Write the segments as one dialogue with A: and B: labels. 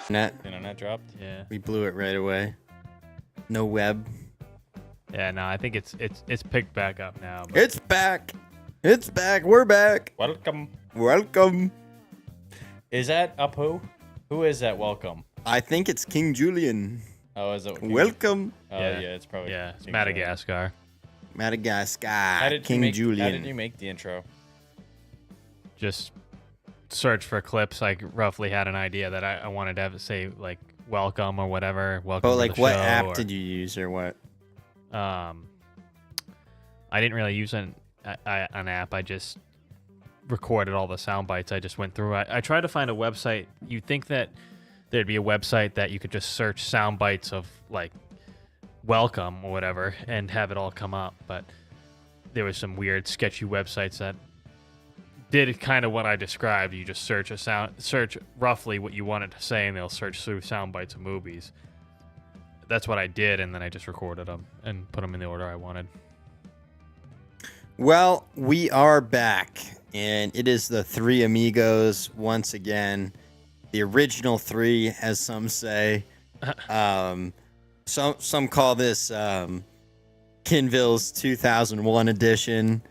A: Internet dropped.
B: Yeah.
C: We blew it right away. No web.
B: Yeah, no, I think it's picked back up now. But
C: It's back. It's back. We're back.
A: Welcome.
C: Welcome.
A: Is that up who? Who is that? Welcome.
C: I think it's King Julian.
A: Oh, is it?
C: Welcome.
A: Oh, yeah. It's probably.
B: yeah, it's
A: King
B: Madagascar.
C: Madagascar.
A: How did
C: King
A: you make,
C: Julian.
A: How did you make the intro?
B: Just search for clips. I roughly had an idea that I wanted to have it say like welcome or whatever. Welcome.
C: Oh,
B: to
C: like
B: the
C: what
B: show,
C: app
B: or,
C: did you use or what?
B: I didn't really use an app. I just recorded all the sound bites. I just went through. I tried to find a website. You'd think that there'd be a website that you could just search sound bites of like welcome or whatever and have it all come up, but there was some weird sketchy websites that did kind of what I described. You just search roughly what you wanted to say, and they'll search through sound bites of movies. That's what I did, and then I just recorded them and put them in the order I wanted.
C: Well, we are back, and it is the Three Amigos once again. The original three, as some say. Some call this Kinville's 2001 edition.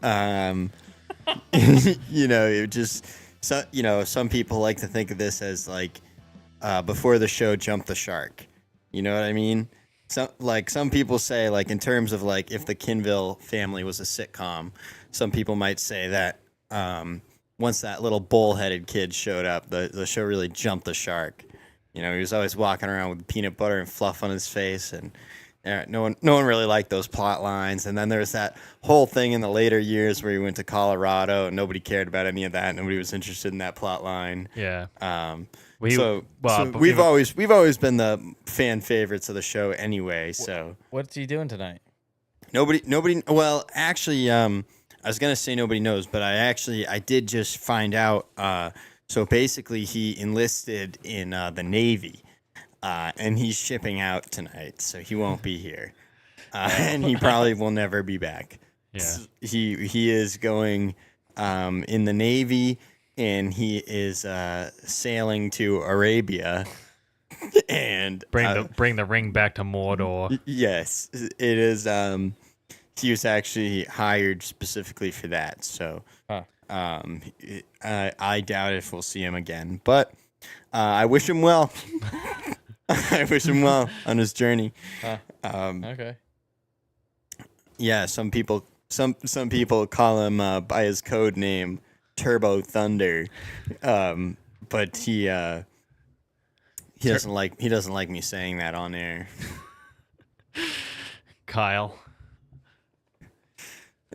C: Some people like to think of this as like before the show jumped the shark. You know what I mean? Some people say, like, in terms of like if the Kinville family was a sitcom, some people might say that once that little bull-headed kid showed up, the show really jumped the shark. You know, he was always walking around with peanut butter and fluff on his face, and no one really liked those plot lines. And then there was that whole thing in the later years where he went to Colorado, and nobody cared about any of that. Nobody was interested in that plot line.
B: Yeah.
C: We've always been the fan favorites of the show anyway. So
A: What's he doing tonight?
C: nobody. Well, actually, I was gonna say nobody knows, but I did just find out. So basically, he enlisted in the Navy, and he's shipping out tonight, so he won't be here, and he probably will never be back.
B: Yeah.
C: He is going in the Navy, and he is sailing to Arabia, and
B: Bring the ring back to Mordor.
C: yes, it is. He was actually hired specifically for that, so.
A: Huh.
C: I doubt if we'll see him again, but I wish him well. I wish him well on his journey.
A: Okay.
C: Yeah, some people call him by his code name Turbo Thunder, but he doesn't like me saying that on air.
B: Kyle.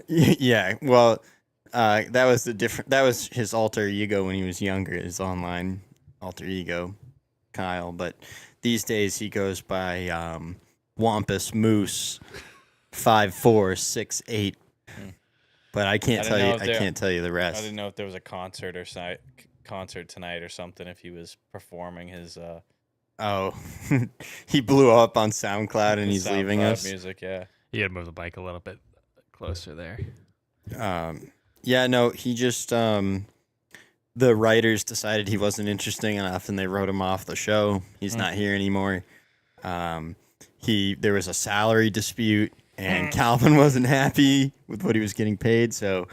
C: Yeah, well. That was his alter ego when he was younger, his online alter ego, Kyle. But these days he goes by Wampus Moose 5468. But I can't tell you the rest.
A: I didn't know if there was a concert tonight or something. If he was performing his
C: he blew up on SoundCloud and he's leaving us.
A: Music, yeah.
B: You gotta move the bike a little bit closer there.
C: Yeah, no, he just the writers decided he wasn't interesting enough, and they wrote him off the show. He's not here anymore. There was a salary dispute, and Calvin wasn't happy with what he was getting paid. So,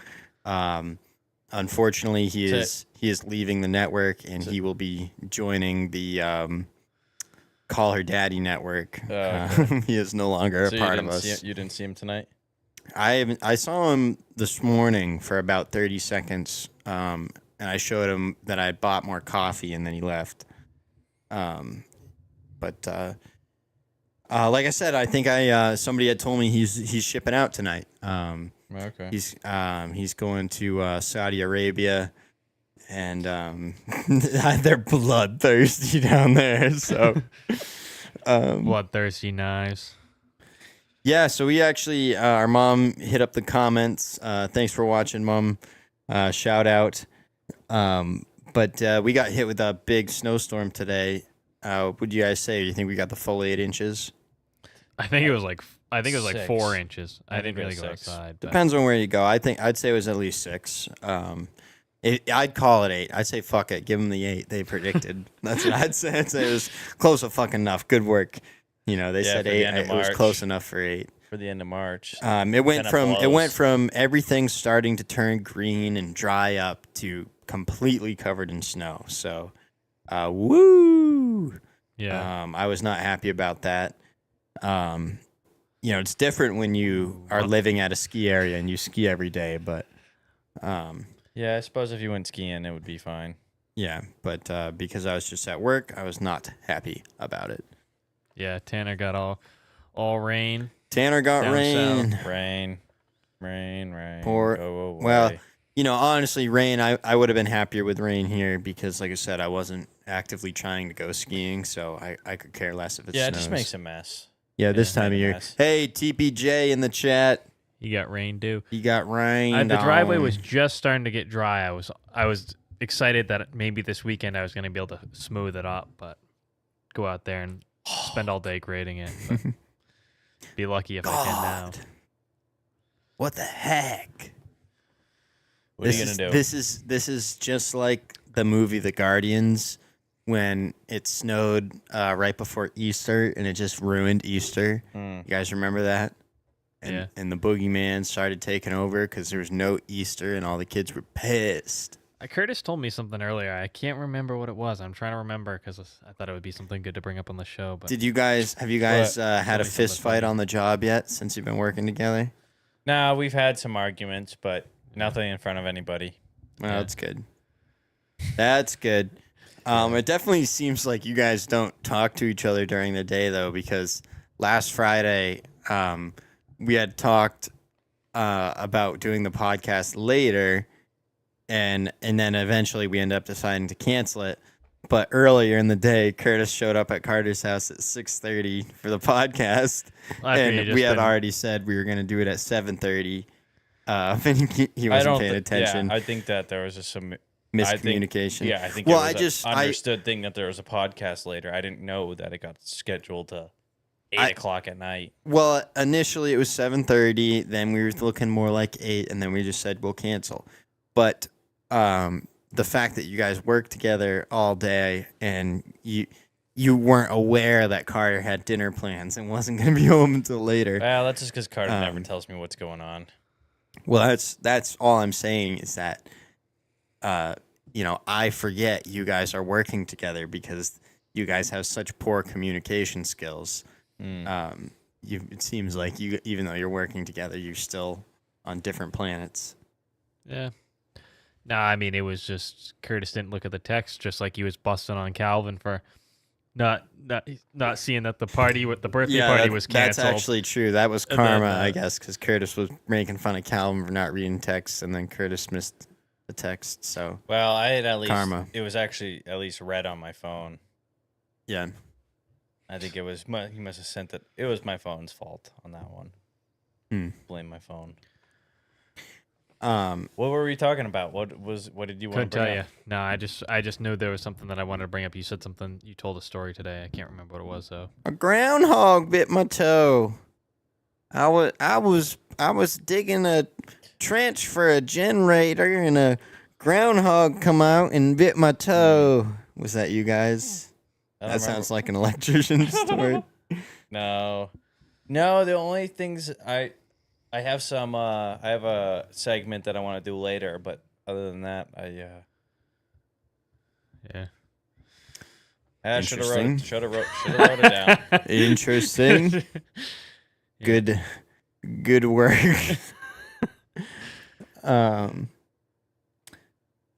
C: unfortunately, he is leaving the network, and he will be joining the Call Her Daddy network.
A: Okay.
C: He is no longer a part of us.
A: You didn't see him tonight?
C: I saw him this morning for about 30 seconds, and I showed him that I bought more coffee, and then he left. But like I said, I think somebody had told me he's shipping out tonight.
A: Okay.
C: He's going to Saudi Arabia, and they're bloodthirsty down there. So
B: Bloodthirsty knives.
C: yeah, so we actually, our mom hit up the comments. Thanks for watching, Mom. Shout out. But we got hit with a big snowstorm today. What would you guys say? Do you think we got the full 8 inches?
B: I think it was like
A: 6.
B: 4 inches. I didn't
A: think it
B: really
A: was
B: go
A: 6.
B: outside. But
C: Depends on where you go. I'd say it was at least 6. I'd call it 8. I'd say fuck it. Give them the 8 they predicted. That's what I'd say. I'd say it was close fucking enough. Good work. They
A: Yeah,
C: said
A: for the
C: 8.
A: end of
C: It was
A: March.
C: close enough for 8.
A: For the end of March.
C: It went
A: blows.
C: from everything starting to turn green and dry up to completely covered in snow. So, woo!
B: Yeah.
C: I was not happy about that. It's different when you are living at a ski area and you ski every day, but
A: Yeah, I suppose if you went skiing, it would be fine.
C: yeah, but because I was just at work, I was not happy about it.
B: Yeah, Tanner got all rain.
C: Tanner got
B: Down
C: rain.
B: south.
A: Rain.
C: Poor-
A: Go away.
C: Well, honestly, rain, I would have been happier with rain here because, like I said, I wasn't actively trying to go skiing, so I could care less if it
A: yeah, it
C: snows.
A: just makes a mess.
C: Yeah, this
A: Yeah,
C: time of
A: made a
C: year.
A: mess.
C: Hey, TPJ in the chat.
B: You got rain too.
C: You got rain.
B: The driveway
C: on.
B: was just starting to get dry. I was excited that maybe this weekend I was going to be able to smooth it up, but go out there and spend all day grading it. But be lucky if I can now.
C: God. What the heck?
A: What are you gonna do?
C: This is just like the movie The Guardians when it snowed right before Easter and it just ruined Easter. You guys remember that?
B: Yeah.
C: And the boogeyman started taking over because there was no Easter and all the kids were pissed.
B: Curtis told me something earlier. I can't remember what it was. I'm trying to remember because I thought it would be something good to bring up on the show. But
C: Have you guys
A: What?
C: had a
B: me
C: fist
B: something
C: fight
B: funny.
C: on the job yet since you've been working together?
A: Nah, we've had some arguments, but nothing in front of anybody.
C: Well,
B: Yeah.
C: that's good. That's good. It definitely seems like you guys don't talk to each other during the day, though, because last Friday we had talked about doing the podcast later, and then eventually we ended up deciding to cancel it. But earlier in the day, Curtis showed up at Carter's house at 6:30 for the podcast, and we had already said we were going to do it at 7:30. And he wasn't paying attention.
A: Yeah, I think that there was some
C: Miscommunication.
A: I think
C: Well,
A: it was
C: I
A: understood thing that there was a podcast later. I didn't know that it got scheduled to 8 o'clock at night.
C: Well, initially it was 7:30. Then we were looking more like 8, and then we just said we'll cancel. But the fact that you guys worked together all day and you weren't aware that Carter had dinner plans and wasn't going to be home until later.
A: Well, that's just because Carter never tells me what's going on.
C: Well, that's all I'm saying is that I forget you guys are working together because you guys have such poor communication skills. It seems like you, even though you're working together, you're still on different planets.
B: Yeah. No, I mean, it was just Curtis didn't look at the text, just like he was busting on Calvin for not seeing that the birthday party was canceled.
C: That's actually true. That was
B: And
C: karma,
B: then,
C: I guess, because Curtis was making fun of Calvin for not reading text, and then Curtis missed the text. So
A: Well, I had at least
C: Karma.
A: It was actually at least read on my phone.
C: yeah,
A: I think it was he must have sent it. It was my phone's fault on that one. Blame my phone. What were we talking about? What did you want
B: Couldn't
A: to bring
B: tell you.
A: up?
B: No, I just knew there was something that I wanted to bring up. You said something. You told a story today. I can't remember what it was though.
C: a groundhog bit my toe. I was digging a trench for a generator, and a groundhog come out and bit my toe. Was that you guys?
A: I don't
C: That
A: remember.
C: sounds like an electrician story.
A: No. The only things I have some. I have a segment that I want to do later, but other than that,
B: Yeah.
A: I should have
C: Interesting.
A: wrote it down.
C: Interesting. Good work.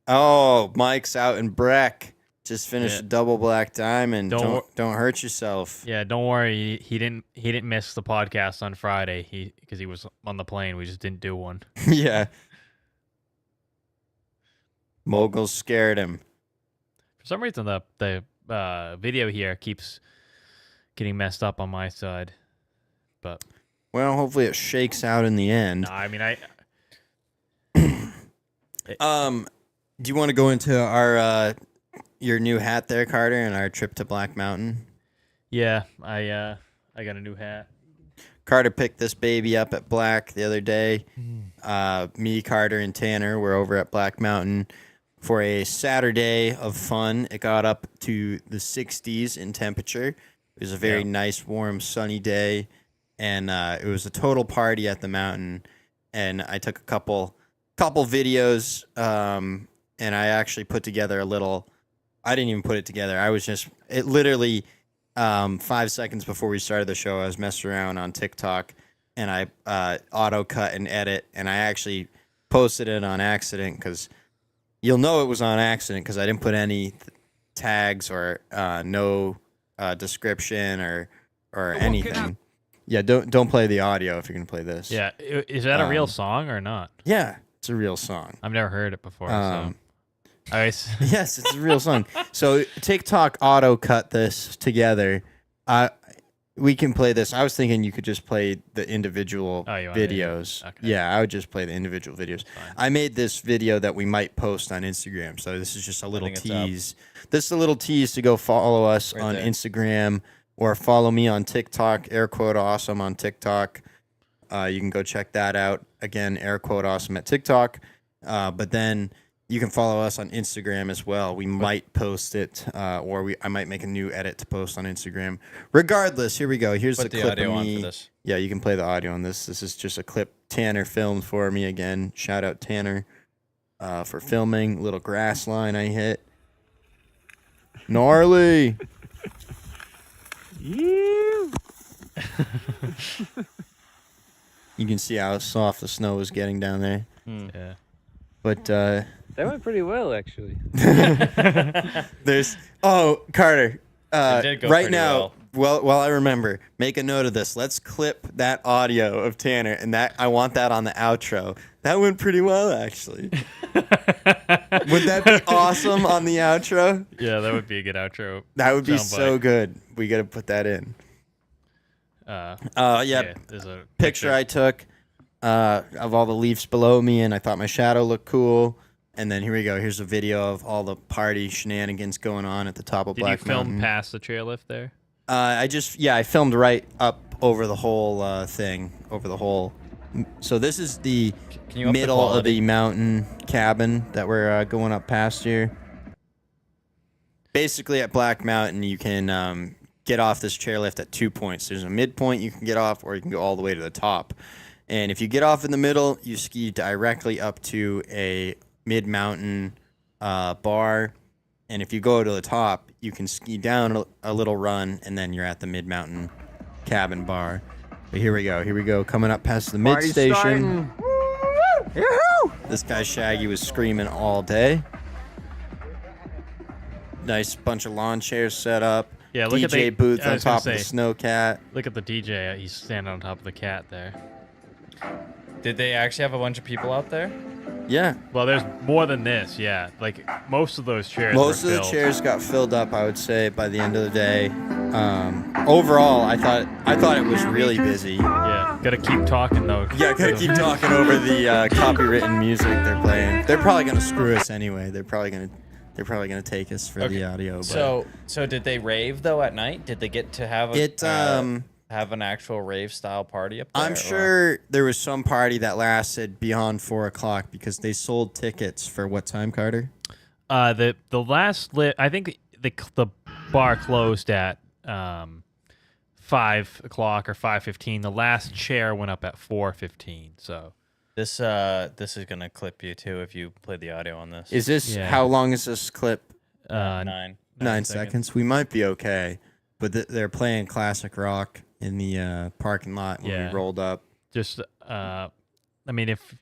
C: Mike's out in Breck. Just finished
B: Yeah.
C: a double black diamond.
B: Don't
C: Don't hurt yourself.
B: Yeah, don't worry. He didn't miss the podcast on Friday. Because he was on the plane. We just didn't do one.
C: Yeah. Moguls scared him.
B: For some reason, the video here keeps getting messed up on my side. But
C: Well, hopefully it shakes out in the end.
B: no, I mean
C: Do you want to go into our your new hat there, Carter, and our trip to Black Mountain?
B: yeah, I got a new hat.
C: Carter picked this baby up at Black the other day. Me, Carter, and Tanner were over at Black Mountain. for a Saturday of fun. It got up to the 60s in temperature. It was a very nice, warm, sunny day, and it was a total party at the mountain. And I took a couple videos, and I actually put together a little. I didn't even put it together. It literally 5 seconds before we started the show, I was messing around on TikTok, and I auto cut and edit, and I actually posted it on accident because you'll know it was on accident because I didn't put any tags or no description or anything. Yeah, don't play the audio if you're gonna play this.
B: Yeah, is that a real song or not?
C: Yeah, it's a real song.
B: I've never heard it before. So.
C: Yes, it's a real song. So TikTok auto cut this together. We can play this. I was thinking you could just play the individual videos. Okay. Yeah, I would just play the individual videos.
B: Fine.
C: I made this video that we might post on Instagram. So this is just a little tease. This is a little tease to go follow us on Instagram or follow me on TikTok, #awesome on TikTok. You can go check that out. Again, #awesome at TikTok. But then you can follow us on Instagram as well. We might post it, or I might make a new edit to post on Instagram. Regardless, here we go. Here's the clip
A: audio
C: of me.
A: on for this.
C: Yeah, you can play the audio on this. This is just a clip Tanner filmed for me again. Shout out Tanner for filming. Little grass line I hit. Gnarly. You can see how soft the snow is getting down there.
B: Yeah.
C: But
D: that went pretty well, actually.
C: there's Carter.
A: did go
C: Right
A: pretty
C: now, while I remember, make a note of this. Let's clip that audio of Tanner, and I want that on the outro. That went pretty well, actually. Would that be awesome on the outro?
B: Yeah, that would be a good outro.
C: That would be
B: soundbite.
C: so good. We got to put that in.
B: There's a
C: Picture I took of all the leaves below me, and I thought my shadow looked cool. And then here we go. Here's a video of all the party shenanigans going on at the top of Black
B: Did you film
C: Mountain.
B: past the chairlift there?
C: I filmed right up over the whole thing, over the whole. So this is the
A: Can you up the
C: middle of
A: quality?
C: the mountain cabin that we're going up past here. Basically, at Black Mountain, you can get off this chairlift at 2 points. There's a midpoint you can get off, or you can go all the way to the top. And if you get off in the middle, you ski directly up to a mid-mountain bar. And if you go to the top, you can ski down a little run, and then you're at the mid-mountain cabin bar. But here we go. Coming up past the mid station. This guy Shaggy was screaming all day. Nice bunch of lawn chairs set up.
B: Yeah, look
C: DJ
B: at the
C: booth
B: I
C: on
B: was gonna
C: top of the
B: say,
C: snow cat.
B: Look at the DJ. He's standing on top of the cat there.
A: Did they actually have a bunch of people out there?
C: Yeah.
B: Well, there's more than this. Yeah, like most of those chairs.
C: Most
B: were
C: of the
B: filled.
C: chairs got filled up, I would say, by the end of the day. Overall, I thought it was really busy.
B: Yeah, gotta keep talking though.
C: Yeah, gotta keep talking over the copywritten music they're playing. They're probably gonna screw us anyway. They're probably gonna take us for the audio. But
A: So did they rave though at night? Did they get to have have an actual rave style party up there?
C: I'm sure there was some party that lasted beyond 4 o'clock because they sold tickets for what time, Carter?
B: The last I think the bar closed at 5 o'clock or 5:15. The last chair went up at 4:15. So
A: This is gonna clip you too if you play the audio on this.
C: Is this
B: Yeah.
C: how long is this clip?
A: 9
C: 9 seconds. We might be okay, but they're playing classic rock in the parking lot when
B: Yeah.
C: we rolled up.
B: just I mean if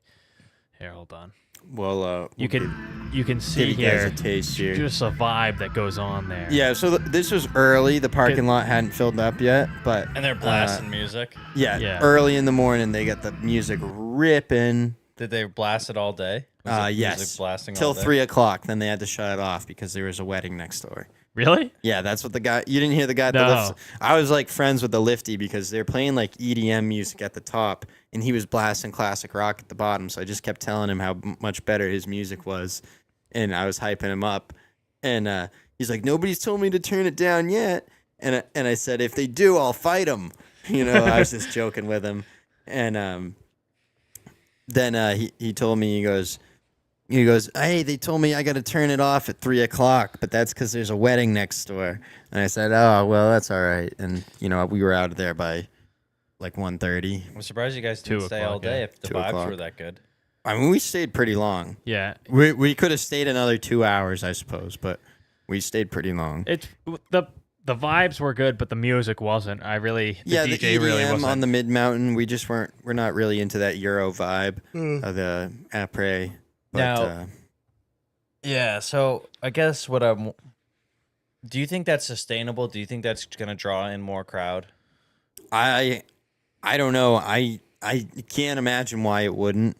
B: here, hold on.
C: Well,
B: You can see
C: give you guys
B: here
C: a taste here.
B: just a vibe that goes on there.
C: Yeah, so this was early. The parking lot hadn't filled up yet, but
A: And they're blasting music.
B: Yeah.
C: early in the morning they got the music ripping.
A: Did they blast it all day? Was the
C: Yes,
A: music blasting
C: till
A: all day?
C: 3 o'clock. Then they had to shut it off because there was a wedding next door.
B: Really?
C: Yeah, that's what the guy. You didn't hear the guy at the
B: No.
C: lift. I was like friends with the lifty because they're playing like EDM music at the top, and he was blasting classic rock at the bottom. So I just kept telling him how much better his music was, and I was hyping him up. And he's like, "Nobody's told me to turn it down yet." And I said, "If they do, I'll fight them." You know, I was just joking with him. And then he told me, he goes, he goes, "Hey, they told me I got to turn it off at 3:00, but that's because there's a wedding next door." And I said, "Oh, well, that's all right." And we were out of there by like 1:30.
A: I'm surprised you guys didn't
B: 2
A: stay all
B: o'clock,
A: day
B: yeah.
A: if the
C: 2
A: vibes
C: o'clock.
A: were that good.
C: I mean, we stayed pretty long.
B: Yeah,
C: We could have stayed another 2 hours, I suppose, but we stayed pretty long.
B: it's the vibes were good, but the music wasn't. The
C: Yeah, the
B: DJ really
C: EDM
B: wasn't.
C: on the mid mountain, we're not really into that Euro vibe of the après. But
A: Now- Yeah, so I guess do you think that's sustainable? Do you think that's going to draw in more crowd?
C: I don't know. I can't imagine why it wouldn't.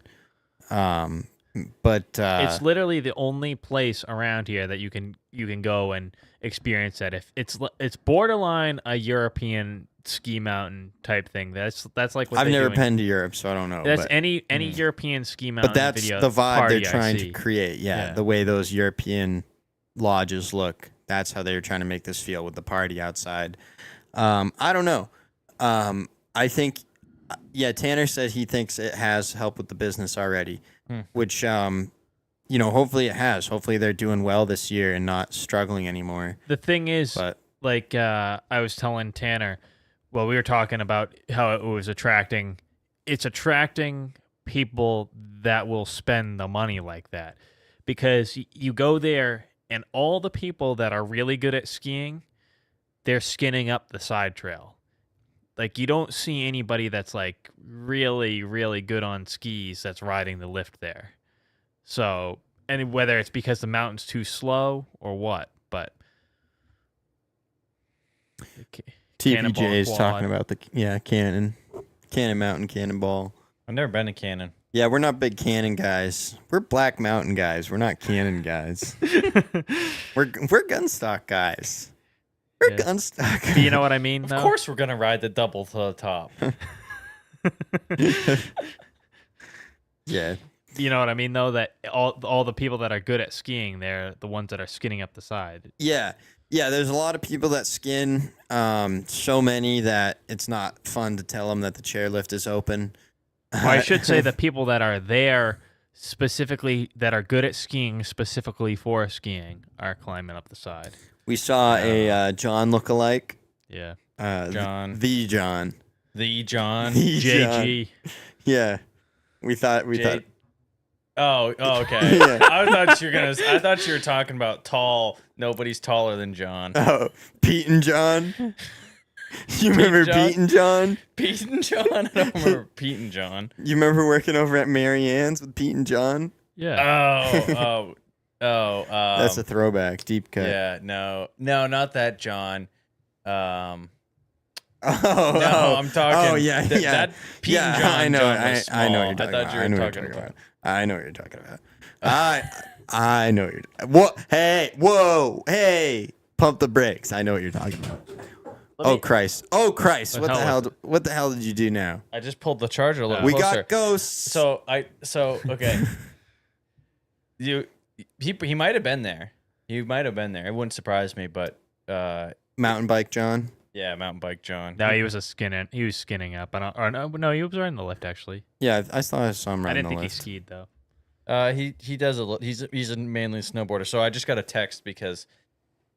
C: But
B: It's literally the only place around here that you can go and experience that. If it's borderline a European ski mountain type thing. That's like what
C: I've
B: they're
C: never
B: doing.
C: been to Europe, so I don't know.
B: That's
C: but,
B: any European ski mountain
C: but that's
B: video
C: the vibe
B: party
C: they're
B: I
C: trying to
B: see.
C: create. Yeah, the way those European lodges look. That's how they're trying to make this feel with the party outside. I don't know. I think, Tanner said he thinks it has helped with the business already, which, hopefully it has. Hopefully they're doing well this year and not struggling anymore.
B: The thing is,
C: But
B: like I was telling Tanner, well, we were talking about how it was attracting people that will spend the money like that, because you go there and all the people that are really good at skiing, they're skinning up the side trail. Like, you don't see anybody that's like really, really good on skis that's riding the lift there. So, and whether it's because the mountain's too slow or what, but
C: TVJ is
B: Quad.
C: talking about Cannon Mountain Cannonball.
A: I've never been to Cannon.
C: Yeah, we're not big Cannon guys. We're Black Mountain guys. We're not Cannon guys. we're Gunstock guys. We're Gunstock.
B: Do you know what I mean?
A: Of course we're going to ride the double to the top.
C: Yeah.
B: You know what I mean, though, that all the people that are good at skiing, they're the ones that are skinning up the side.
C: Yeah. Yeah, there's a lot of people that skin, so many that it's not fun to tell them that the chairlift is open.
B: Or I should say the people that are there specifically, that are good at skiing specifically for skiing, are climbing up the side.
C: We saw a John lookalike.
B: Yeah.
A: John.
C: The John.
A: The John.
C: The John.
B: JG.
C: Yeah. We thought.
A: Oh, okay.
C: Yeah.
A: I thought you were talking about tall. Nobody's taller than John.
C: Oh, Pete and John. You remember
A: John?
C: Pete and John?
A: Pete and John? I don't remember Pete and John.
C: You remember working over at Mary Ann's with Pete and John?
B: Yeah.
C: That's a throwback, deep cut.
A: Yeah, no, not that John.
C: Oh,
A: I'm talking.
C: Oh, yeah, yeah.
A: That Pete and John.
C: I know.
A: John was
C: I know
A: small.
C: what you're talking
A: I
C: about.
A: thought you were talking about.
C: I know what you're talking about. I know what you're. Hey, whoa, hey! Pump the brakes. I know what you're talking about. Oh Christ! What the hell did you do now?
A: I just pulled the charger a little
C: We
A: closer.
C: got ghosts.
A: Okay. He might have been there. He might have been there. It wouldn't surprise me, but
C: Mountain bike John.
A: yeah, mountain bike John.
B: No, he was skinning up. No, he was riding the lift, actually.
C: Yeah, I saw him
B: I
C: riding
B: didn't
C: the
B: think
C: lift.
B: he skied, though.
A: He does he's a mainly snowboarder. So I just got a text because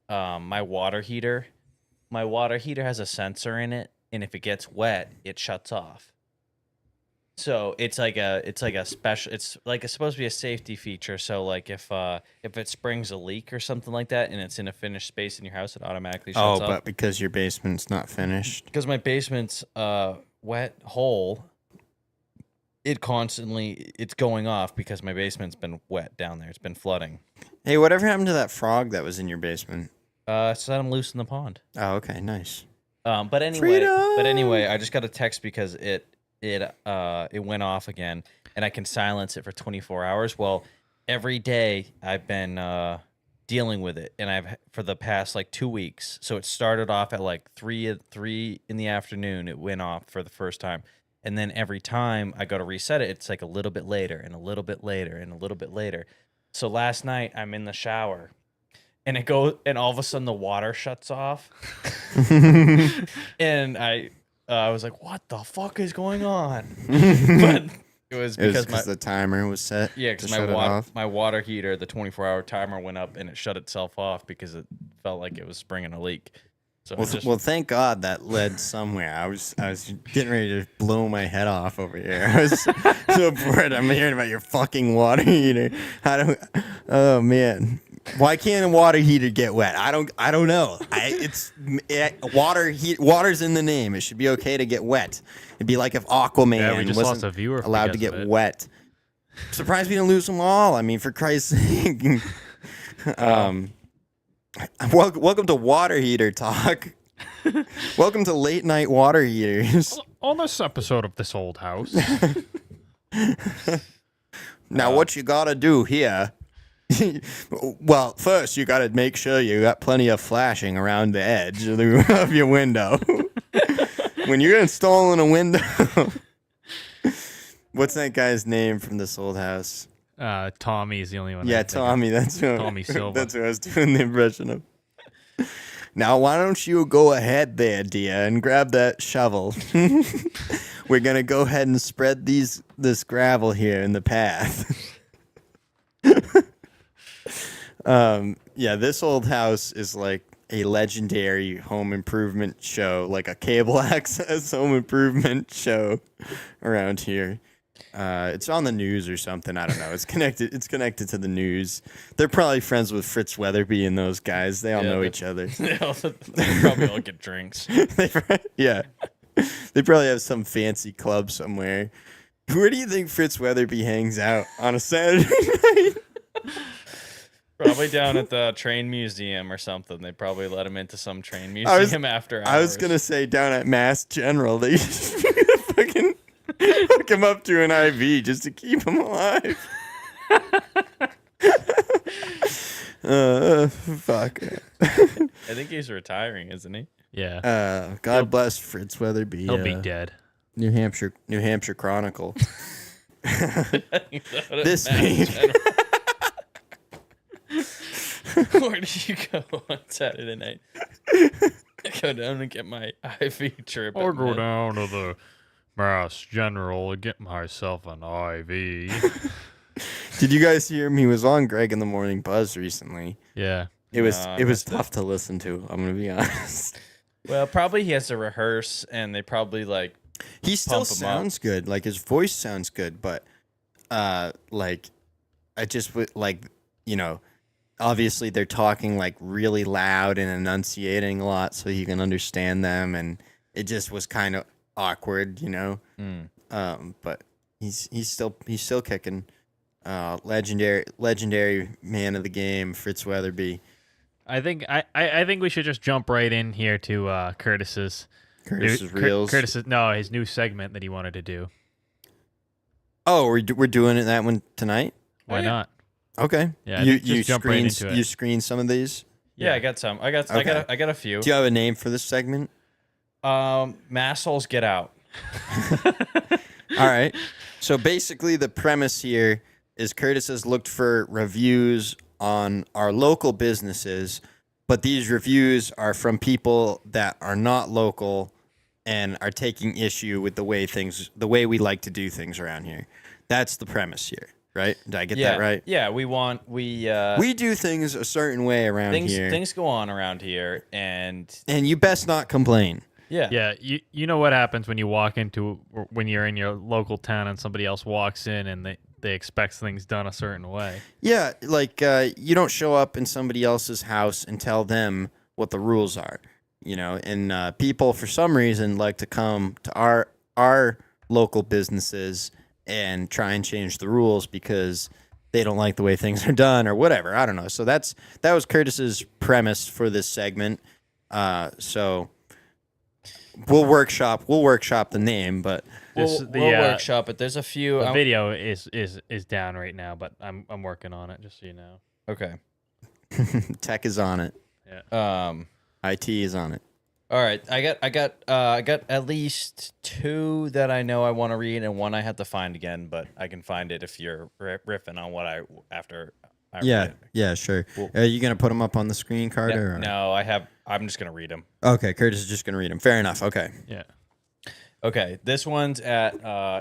A: my water heater has a sensor in it, and if it gets wet, it shuts off. So it's like a special. It's supposed to be a safety feature. So like if it springs a leak or something like that, and it's in a finished space in your house, it automatically shuts off.
C: But because your basement's not finished.
A: Because my basement's wet hole, it's going off because my basement's been wet down there. It's been flooding.
C: Hey, whatever happened to that frog that was in your basement?
A: Set them loose in the pond.
C: Oh, okay, nice.
A: But anyway, I just got a text because it went off again, and I can silence it for 24 hours. Well, every day I've been dealing with it, and I've for the past like 2 weeks. So it started off at like 3 in the afternoon. It went off for the first time, and then every time I go to reset it, it's like a little bit later, and a little bit later, and a little bit later. So last night I'm in the shower, and it goes, and all of a sudden the water shuts off, and I was like, "What the fuck is going on?" But It was
C: It was
A: because
C: the timer was set.
A: yeah,
C: to
A: because
C: shut it off.
A: my water heater, the 24-hour timer went up and it shut itself off because it felt like it was springing a leak. So
C: Well, thank God that led somewhere. I was getting ready to blow my head off over here. I was so bored. I'm hearing about your fucking water heater. Oh man, why can't a water heater get wet? I don't know. Water's in the name. It should be okay to get wet. It'd be like if Aquaman
B: we just
C: wasn't
B: lost a viewer
C: allowed to
B: because
C: get
B: of it.
C: wet. Surprised we didn't lose them all. I mean, for Christ's sake. Welcome to Water Heater Talk. Welcome to Late Night Water Heaters.
B: On this episode of This Old House.
C: Now, what you gotta do here? Well, first you gotta make sure you got plenty of flashing around the edge of your window. When you're installing a window, what's that guy's name from This Old House?
B: Tommy is the only one.
C: Yeah,
B: I can think of.
C: Tommy. That's who.
B: Tommy Silva.
C: That's who I was doing the impression of. Now, why don't you go ahead there, dear, and grab that shovel? We're gonna go ahead and spread this gravel here in the path. Yeah, This Old House is like a legendary home improvement show, like a cable access home improvement show around here. It's on the news or something. I don't know. It's connected. It's connected to the news. They're probably friends with Fritz Weatherby and those guys. They all know each other.
A: they probably all get drinks.
C: Yeah. They probably have some fancy club somewhere. Where do you think Fritz Weatherby hangs out on a Saturday night?
A: Probably down at the train museum or something. They probably let him into some train museum after hours.
C: I was gonna say down at Mass General. They fucking hook him up to an IV just to keep him alive. Fuck.
A: I think he's retiring, isn't he?
B: Yeah.
C: God bless Fritz Weatherby.
B: He'll be dead.
C: New Hampshire Chronicle.
A: This Where did you go on Saturday night? Go down and get my IV trip.
B: Or go down to the Mass General and get myself an IV.
C: Did you guys hear him? He was on Greg in the Morning Buzz recently.
B: Yeah.
C: It was tough to listen to. I'm gonna be honest.
A: Well, probably he has to rehearse, and they probably like.
C: He still sounds good. Like his voice sounds good, but like I just would like obviously they're talking like really loud and enunciating a lot so you can understand them, and it just was kind of awkward, But he's still kicking. Legendary man of the game, Fritz Weatherby.
B: I think we should just jump right in here to Curtis's
C: reels.
B: His new segment that he wanted to do.
C: Oh, we're doing it that one tonight.
B: Why not?
C: Okay.
B: Yeah.
C: You
B: jump right into it.
C: You screen some of these.
A: Yeah, I got some. I got a few.
C: Do you have a name for this segment?
A: Massholes get out.
C: All right. So basically, the premise here is Curtis has looked for reviews on our local businesses, but these reviews are from people that are not local and are taking issue with the way we like to do things around here. That's the premise here, right? Did I get that right?
A: Yeah, we
C: do things a certain way around here.
A: Things go on around here, and
C: you best not complain.
A: Yeah.
B: Yeah, you know what happens when you're in your local town and somebody else walks in and they expect things done a certain way.
C: Yeah, like you don't show up in somebody else's house and tell them what the rules are, and people for some reason like to come to our local businesses and try and change the rules because they don't like the way things are done or whatever. I don't know. So that was Curtis's premise for this segment. So we'll workshop the name, but
A: we'll workshop it. There's a few.
B: The video is down right now, but I'm working on it, just so you know.
A: Okay.
C: Tech is on it.
B: Yeah.
C: IT is on it.
A: All right. I got at least two that I know I want to read, and one I have to find again, but I can find it if you're riffing on what I read it.
C: Yeah, sure. Are you gonna put them up on the screen, Carter?
A: No, I'm just gonna read them.
C: Okay, Curtis is just gonna read them. Fair enough. Okay.
B: Yeah.
A: Okay, this one's at.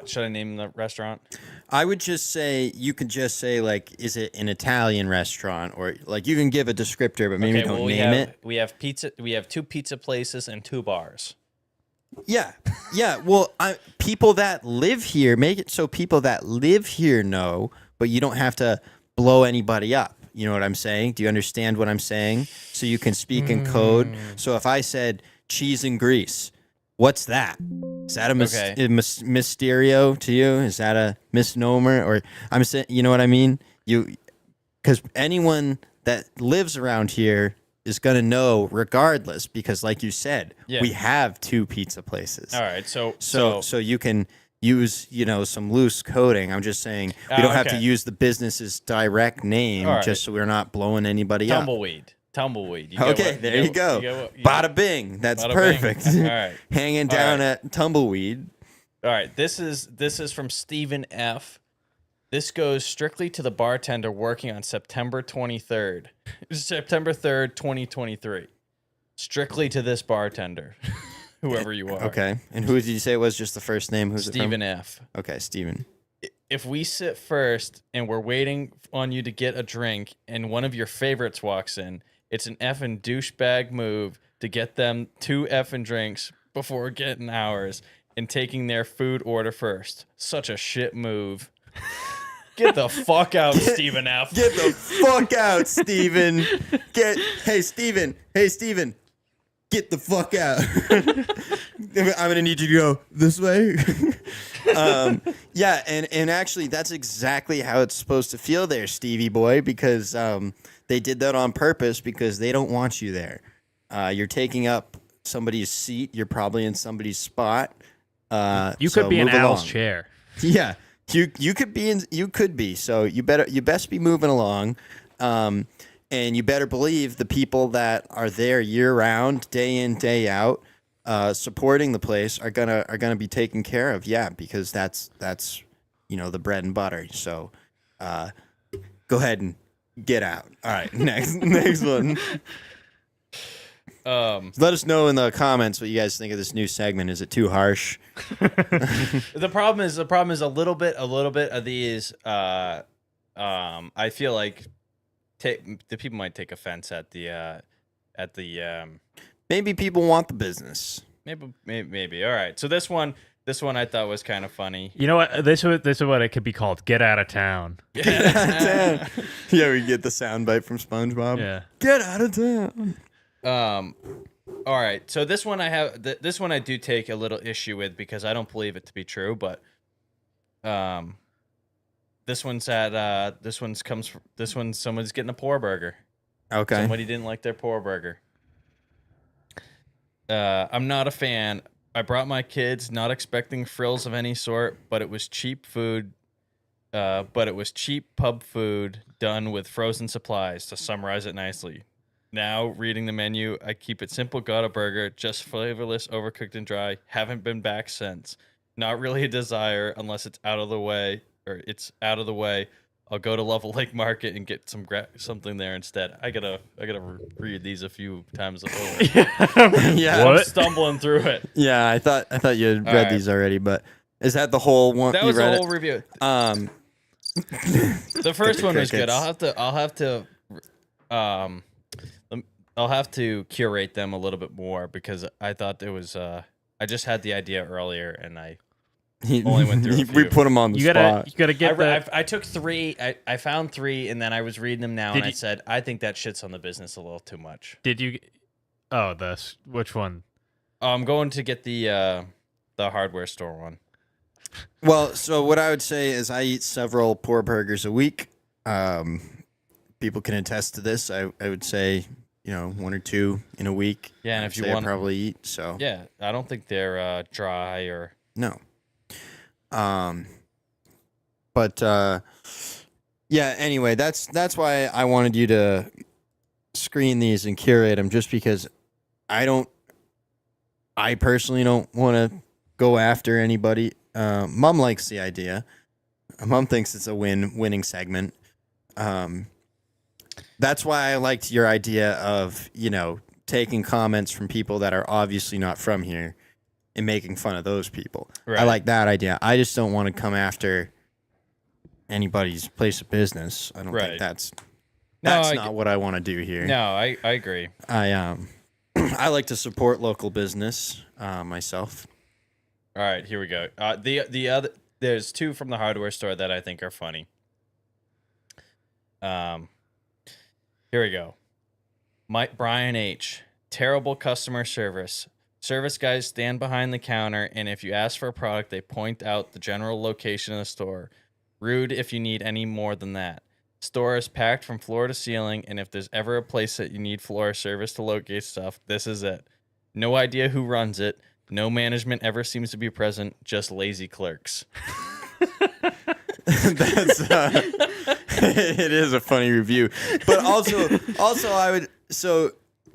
A: Should I name the restaurant?
C: I would just say you could just say like, is it an Italian restaurant, or like you can give a descriptor, but maybe don't name it.
A: We have pizza. We have 2 pizza places and 2 bars.
C: Yeah, yeah. Well, people that live here, make it so people that live here know, but you don't have to blow anybody up. You know what I'm saying? Do you understand what I'm saying? So you can speak in code. So if I said cheese and grease, what's that? Is that a mysterio to you? Is that a misnomer? Or I'm saying, you know what I mean? Because anyone that lives around here is going to know regardless, because like you said, we have 2 pizza places.
A: All right,
C: so you can use, some loose coding. I'm just saying we don't have to use the business's direct name just so we're not blowing anybody up.
A: Tumbleweed.
C: There you go. Bada bing. That's perfect.
A: All right.
C: Hanging down at Tumbleweed.
A: All right. This is from Stephen F. This goes strictly to the bartender working on September 23rd. September 3rd, 2023. Strictly to this bartender, whoever you are.
C: Okay. And who did you say it was? Just the first name? Who's
A: Stephen
C: it from?
A: F.
C: Okay, Stephen.
A: If we sit first and we're waiting on you to get a drink and one of your favorites walks in, it's an effing douchebag move to get them 2 effing drinks before getting ours and taking their food order first. Such a shit move. Get the fuck out, Stephen F.
C: Get the fuck out, Stephen. Hey, Stephen. Get the fuck out. I'm going to need you to go this way. Yeah, and actually, that's exactly how it's supposed to feel there, Stevie boy, because they did that on purpose because they don't want you there. You're taking up somebody's seat. You're probably in somebody's spot.
B: You could be in Al's chair.
C: Yeah, you could be. You could be. So you best be moving along. And you better believe the people that are there year round, day in, day out, supporting the place are gonna be taken care of. Yeah, because that's the bread and butter. So go ahead and get out. All right, next one. Let us know in the comments what you guys think of this new segment. Is it too harsh?
A: The problem is a little bit of these. I feel like the people might take offense at the.
C: Maybe people want the business.
A: Maybe. All right. So this one I thought was kind of funny.
B: You know what? This is what it could be called. Get out of town.
C: Get out of town. Yeah, we get the soundbite from SpongeBob.
B: Yeah.
C: Get out of town.
A: All right. So this one this one I do take a little issue with because I don't believe it to be true, but this one's someone's getting a poor burger.
C: Okay.
A: Somebody didn't like their poor burger. I'm not a fan. I brought my kids not expecting frills of any sort, but it was cheap food. But it was cheap pub food done with frozen supplies, to summarize it nicely. Now, reading the menu, I keep it simple, got a burger, just flavorless, overcooked and dry. Haven't been back since. Not really a desire unless it's out of the way. I'll go to Level Lake Market and get something there instead. I gotta read these a few times over.
C: Yeah,
A: I'm stumbling through it.
C: Yeah, I thought you had read these already, but is that the whole one?
A: That was the whole review. The first one was good. I'll have to curate them a little bit more because I thought it was. I just had the idea earlier, and I only went through.
C: We put them on the spot.
B: You gotta get.
A: I took 3. I found 3, and then I was reading them now, and I said, I think that shits on the business a little too much.
B: Did you? Oh, which one?
A: I'm going to get the hardware store one.
C: Well, so what I would say is I eat several poor burgers a week. People can attest to this. I would say 1 or 2 in a week.
A: Yeah, and if you want,
C: probably eat. So
A: yeah, I don't think they're dry or
C: no. But yeah. Anyway, that's why I wanted you to screen these and curate them, just because I personally don't want to go after anybody. Mom likes the idea. Mom thinks it's a winning segment. That's why I liked your idea of taking comments from people that are obviously not from here and making fun of those people.
A: Right.
C: I like that idea. I just don't want to come after anybody's place of business. I don't think that's not what I want to do here.
A: No, I agree.
C: I I like to support local business myself.
A: All right, here we go. The other, there's two from the hardware store that I think are funny. Here we go. Brian H. Terrible customer service. Service guys stand behind the counter, and if you ask for a product, they point out the general location of the store. Rude if you need any more than that. Store is packed from floor to ceiling, and if there's ever a place that you need floor service to locate stuff, this is it. No idea who runs it. No management ever seems to be present. Just lazy clerks.
C: That's it is a funny review, but also I would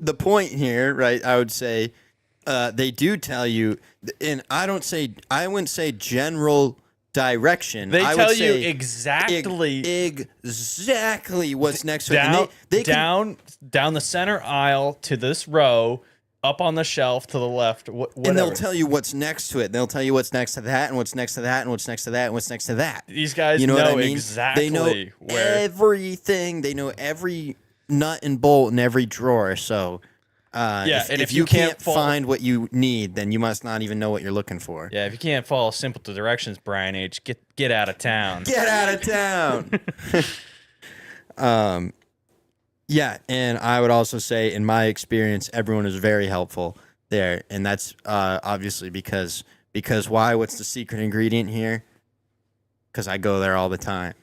C: the point here, right? I would say they do tell you, and I wouldn't say general direction.
A: They
C: I
A: tell
C: would
A: you
C: say exactly what's next to it. They
A: down the center aisle to this row, up on the shelf to the left, whatever.
C: And they'll tell you what's next to it. They'll tell you what's next to that, and what's next to that, and what's next to that, and what's next to that.
A: These guys
C: know
A: know
C: what I mean?
A: exactly
C: They know
A: where
C: everything. They know every nut and bolt in every drawer. So,
A: and
C: if you can't find what you need, then you must not even know what you're looking for.
A: Yeah, if you can't follow simple directions, Brian H., get out of town.
C: Get out of town. Yeah, and I would also say, in my experience, everyone is very helpful there, and that's obviously because why? What's the secret ingredient here? Because I go there all the time.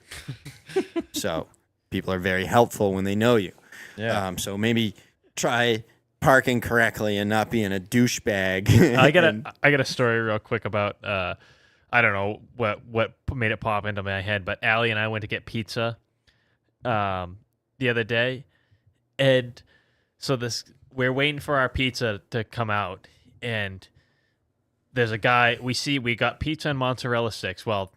C: So people are very helpful when they know you.
A: Yeah.
C: So maybe try parking correctly and not being a douchebag.
B: I got a story real quick about I don't know what made it pop into my head, but Allie and I went to get pizza the other day. And so we're waiting for our pizza to come out, and there's a guy we got pizza and mozzarella sticks. Well,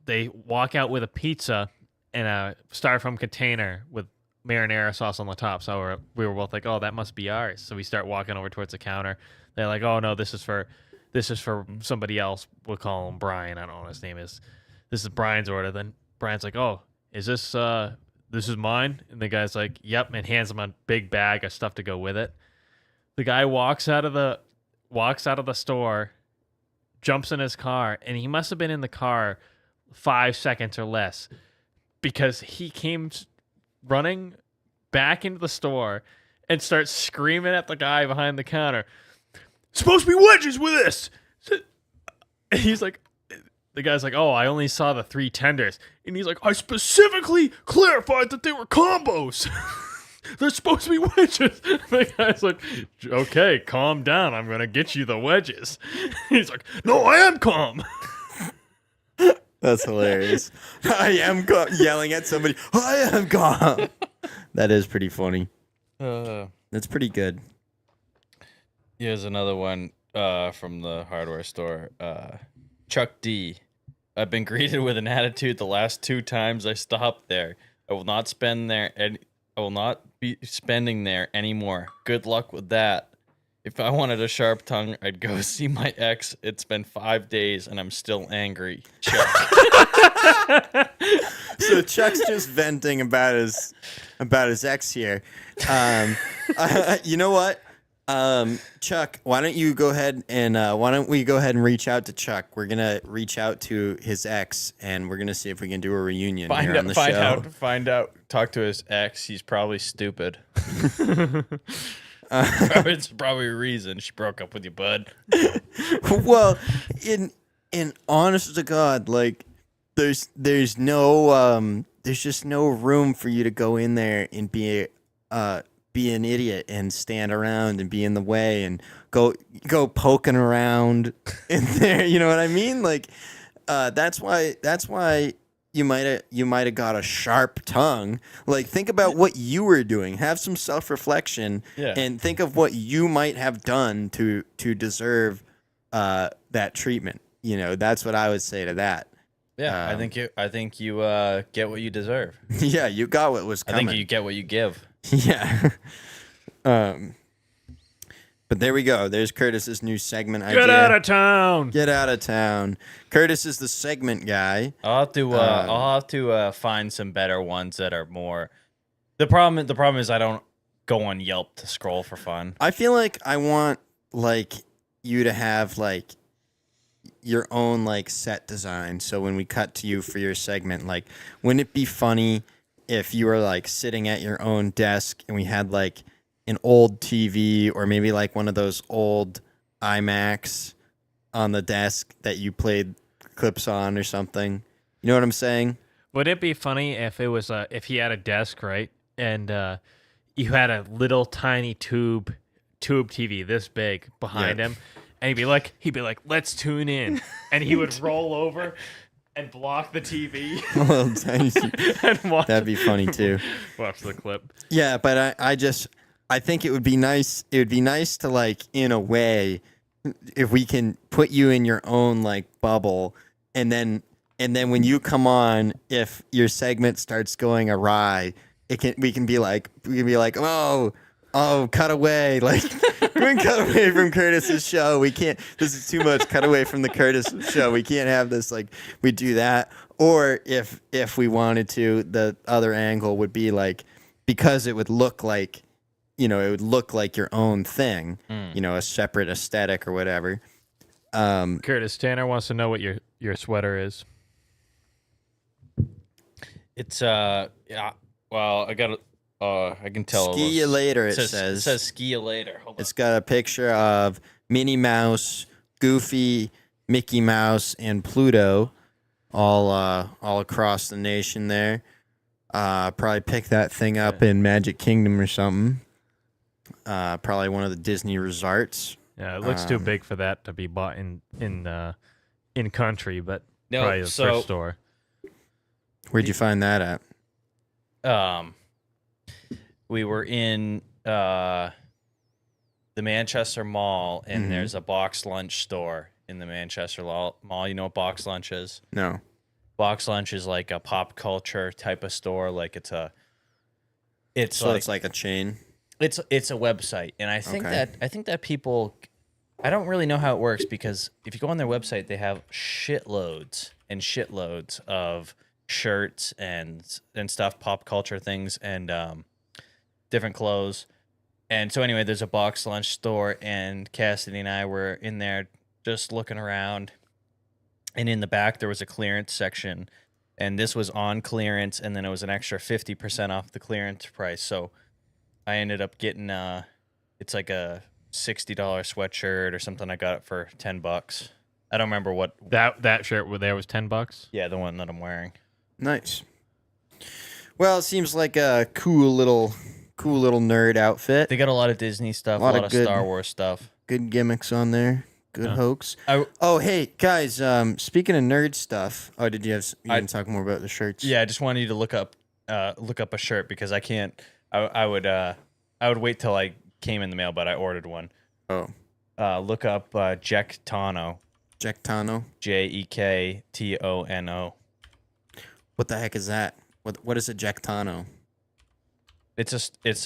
B: they walk out with a pizza and a styrofoam container with marinara sauce on the top. So we were both like, "Oh, that must be ours." So we start walking over towards the counter. They're like, "Oh no, this is for somebody else. We'll call him Brian. I don't know what his name is. This is Brian's order." Then Brian's like, "Oh, is this this is mine?" And the guy's like, "Yep," and hands him a big bag of stuff to go with it. The guy walks out of the store, jumps in his car, and he must have been in the car 5 seconds or less, because he came running back into the store and starts screaming at the guy behind the counter, "Supposed to be wedges with this!" And he's like, the guy's like, "Oh, I only saw the 3 tenders." And he's like, "I specifically clarified that they were combos. They're supposed to be wedges." The guy's like, "Okay, calm down. I'm going to get you the wedges." He's like, "No, I am calm."
C: That's hilarious. I am yelling at somebody. I am calm. That is pretty funny. That's pretty good.
A: Here's another one from the hardware store. Chuck D. I've been greeted with an attitude the last 2 times I stopped there. I will not be spending there anymore. Good luck with that. If I wanted a sharp tongue, I'd go see my ex. It's been 5 days and I'm still angry. Chuck.
C: So Chuck's just venting about his ex here. You know what? Chuck, why don't you go ahead and why don't we go ahead and reach out to Chuck? We're gonna reach out to his ex, and we're gonna see if we can do a reunion here on the show.
A: Find out. Talk to his ex. He's probably stupid. It's probably a reason she broke up with you, bud.
C: Well, in honest to God, like there's just no room for you to go in there and be an idiot and stand around and be in the way and go poking around in there. You know what I mean? Like, that's why you might have got a sharp tongue. Like, think about what you were doing. Have some self-reflection, and think of what you might have done to deserve that treatment. You know, that's what I would say to that.
A: Yeah, I think you get what you deserve.
C: Yeah, you got what was coming.
A: I think you get what you give.
C: Yeah. But there we go. There's Curtis's new segment idea.
B: Get out of town.
C: Get out of town. Curtis is the segment guy.
A: I'll have to find some better ones that are more. The problem is I don't go on Yelp to scroll for fun.
C: I feel like I want like you to have like your own like set design. So when we cut to you for your segment, like wouldn't it be funny if you were like sitting at your own desk and we had like an old TV or maybe like one of those old iMacs on the desk that you played clips on or something. You know what I'm saying?
B: Would it be funny if it was if he had a desk, right, and you had a little tiny tube TV this big behind him, and he'd be like, let's tune in, and he would roll over and block the TV
C: Well, tiny-
B: and watch.
C: That'd be funny too.
B: Watch the clip.
C: Yeah, but I think it would be nice. It would be nice to like, in a way, if we can put you in your own like bubble, and then when you come on, if your segment starts going awry, we can be like, oh, cut away, like we can cut away from Curtis's show. We can't. This is too much. Cut away from the Curtis show. We can't have this. Like we do that, or if we wanted to, the other angle would be like, because it would look like. It would look like your own thing, a separate aesthetic or whatever.
B: Curtis, Tanner wants to know what your sweater is.
A: It's yeah. Well, I got I can tell.
C: Ski you later. It
A: says.
C: says.
A: It says ski you later. Hold on.
C: It's got a picture of Minnie Mouse, Goofy, Mickey Mouse, and Pluto, all across the nation. There, probably pick that thing up in Magic Kingdom or something. Probably one of the Disney resorts.
B: Yeah, it looks too big for that to be bought in country, but
A: No,
B: probably a thrift store.
C: Where'd you find that at?
A: We were in the Manchester Mall, and there's a box lunch store in the Manchester Mall. You know what box lunch is?
C: No.
A: Box lunch is like a pop culture type of store. Like it's
C: like a chain.
A: It's a website, and I think
C: Okay.
A: that people, I don't really know how it works, because if you go on their website, they have shitloads and shitloads of shirts and stuff, pop culture things, and different clothes. And so anyway, there's a box lunch store, and Cassidy and I were in there just looking around, and in the back there was a clearance section, and this was on clearance, and then it was an extra 50% off the clearance price. So I ended up getting it's like a $60 sweatshirt or something. I got it for $10. I don't remember what
B: that shirt there was $10.
A: Yeah, the one that I'm wearing.
C: Nice. Well, it seems like a cool little nerd outfit.
A: They got a lot of Disney stuff, a lot of
C: good-
A: Star Wars stuff.
C: Good gimmicks on there. Good hoax.
A: I-
C: Oh, hey guys. Speaking of nerd stuff. Oh, did you have? You can talk more about the shirts.
A: Yeah, I just wanted you to look up a shirt, because I can't. I would wait till I came in the mail, but I ordered one.
C: Oh.
A: Look up Jack Tano.
C: Jectano.
A: Jektono.
C: What the heck is that? What is a Jectano?
A: It's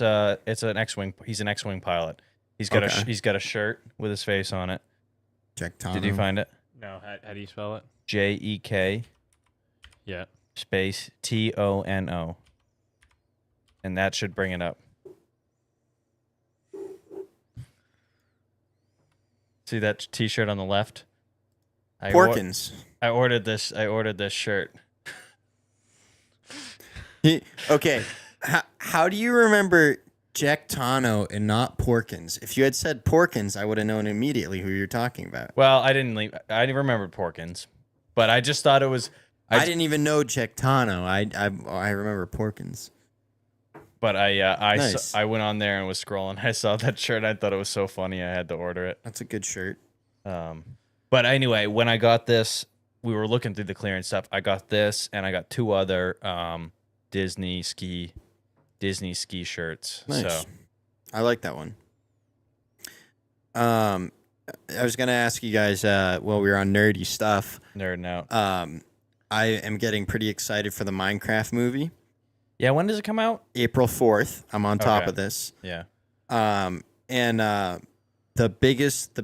A: an X-wing. He's an X-wing pilot. He's got a shirt with his face on it.
C: Jectano.
A: Did you find it?
B: No, how do you spell it?
A: JEK
B: Yeah.
A: space TONO. And that should bring it up. See that T-shirt on the left?
C: Porkins.
A: I ordered this shirt.
C: Okay. How do you remember Jectano and not Porkins? If you had said Porkins, I would have known immediately who you're talking about.
A: Well, I remembered Porkins, but I just thought it was.
C: I didn't even know Jectano. I remember Porkins.
A: But
C: Nice.
A: I went on there and was scrolling. I saw that shirt. I thought it was so funny. I had to order it.
C: That's a good shirt.
A: But anyway, when I got this, we were looking through the clearance stuff. I got this, and I got two other Disney ski shirts.
C: Nice.
A: So
C: I like that one. I was gonna ask you guys. While we were on nerdy stuff,
A: nerding out.
C: I am getting pretty excited for the Minecraft movie.
A: Yeah, when does it come out?
C: April 4th. I'm on top
A: Okay.
C: of this.
A: Yeah.
C: And the biggest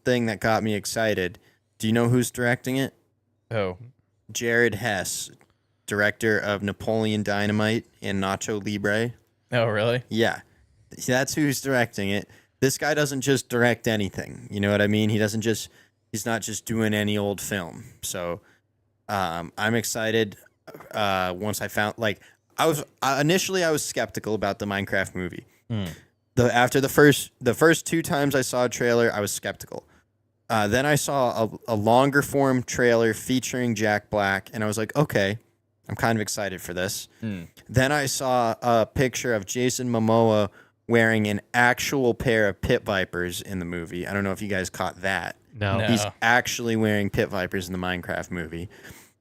C: thing that got me excited. Do you know who's directing it?
A: Oh,
C: Jared Hess, director of Napoleon Dynamite and Nacho Libre.
A: oh, really?
C: Yeah, that's who's directing it. This guy doesn't just direct anything. You know what I mean? He's not just doing any old film. So I'm excited. Once I found, like, initially I was skeptical about the Minecraft movie. After the first 2 times I saw a trailer, I was skeptical. Then I saw a longer form trailer featuring Jack Black, and I was like, okay, I'm kind of excited for this. Then I saw a picture of Jason Momoa wearing an actual pair of pit vipers in the movie. I don't know if you guys caught that.
B: No.
C: He's actually wearing pit vipers in the Minecraft movie.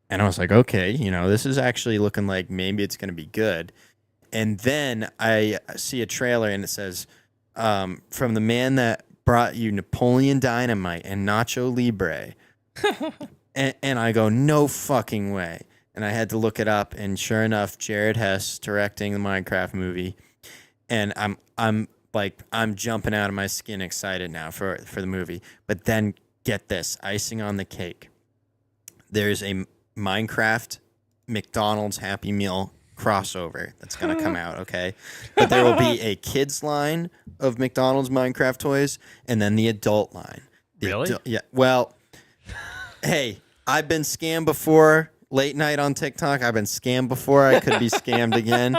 C: And I was like, okay, this is actually looking like maybe it's going to be good. And then I see a trailer and it says, from the man that brought you Napoleon Dynamite and Nacho Libre. and I go, no fucking way. And I had to look it up, and sure enough, Jared Hess directing the Minecraft movie. And I'm jumping out of my skin excited now for the movie. But then get this, icing on the cake. There's a Minecraft McDonald's Happy Meal crossover that's going to come out, okay? But there will be a kids line of McDonald's Minecraft toys and then the adult line.
B: Really?
C: Yeah. Well, hey, I've been scammed before. Late night on TikTok, I've been scammed before. I could be scammed again.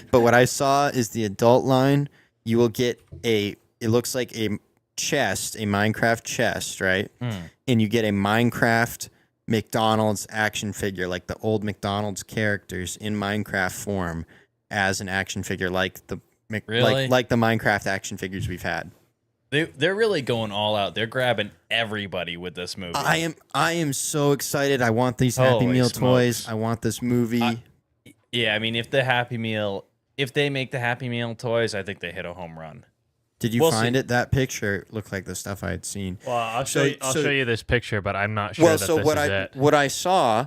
C: But what I saw is the adult line. You will get it looks like a chest, a Minecraft chest, right? And you get a Minecraft McDonald's action figure, like the old McDonald's characters in Minecraft form as an action figure, like the like the Minecraft action figures we've had.
A: They're really going all out. They're grabbing everybody with this movie.
C: I am so excited. I want these Happy
A: Holy
C: Meal
A: smokes.
C: toys. I want this movie.
A: Yeah, I mean, if they make the Happy Meal toys, I think they hit a home run.
C: Did you
A: We'll
C: find
A: see.
C: it? That picture looked like the stuff I had seen.
B: Well, I'll
C: So-
B: show you this picture, but I'm not sure
C: Well,
B: that
C: so
B: this
C: what
B: is
C: I
B: it.
C: what I saw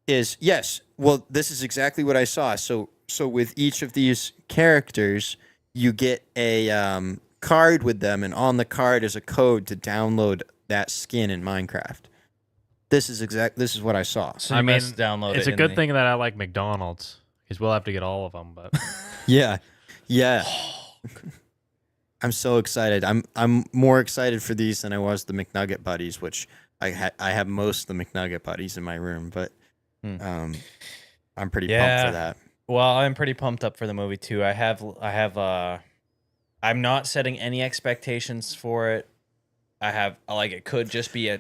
C: is yes. Well, this is exactly what I saw. So with each of these characters, you get a card with them, and on the card is a code to download that skin in Minecraft. This is what I saw.
A: So
B: I
A: you
B: mean,
A: must download
B: it's
A: it
B: a
A: in
B: good
A: the-
B: thing that I like McDonald's because we'll have to get all of them. But
C: Yeah. I'm so excited. I'm more excited for these than I was the McNugget buddies, which I have most of the McNugget buddies in my room, but I'm pretty pumped for that.
A: Well, I'm pretty pumped up for the movie too. I'm not setting any expectations for it. It could just be a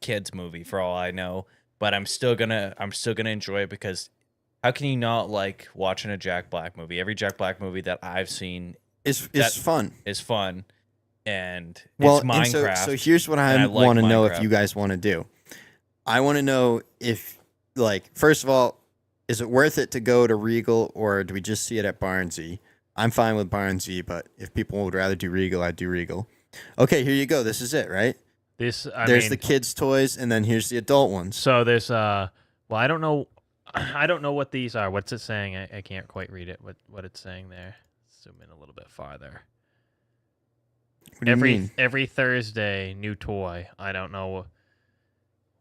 A: kids movie for all I know, but I'm still gonna enjoy it because how can you not like watching a Jack Black movie? Every Jack Black movie that I've seen
C: It's
A: that-
C: fun.
A: is fun, and
C: Well,
A: it's
C: and
A: Minecraft.
C: so here's what
A: and
C: I
A: I like
C: want to know if
A: Minecraft.
C: you guys want to do. I want to know if, like, first of all, is it worth it to go to Regal or do we just see it at Barnesy? I'm fine with Barnesy, but if people would rather do Regal, I'd do Regal. Okay, here you go. This is it, right? There's the kids' toys, and then here's the adult ones.
B: So there's well, I don't know what these are. What's it saying? I can't quite read it. What it's saying there. Zoom in a little bit farther.
C: What do you mean?
B: Every Thursday, new toy. I don't know.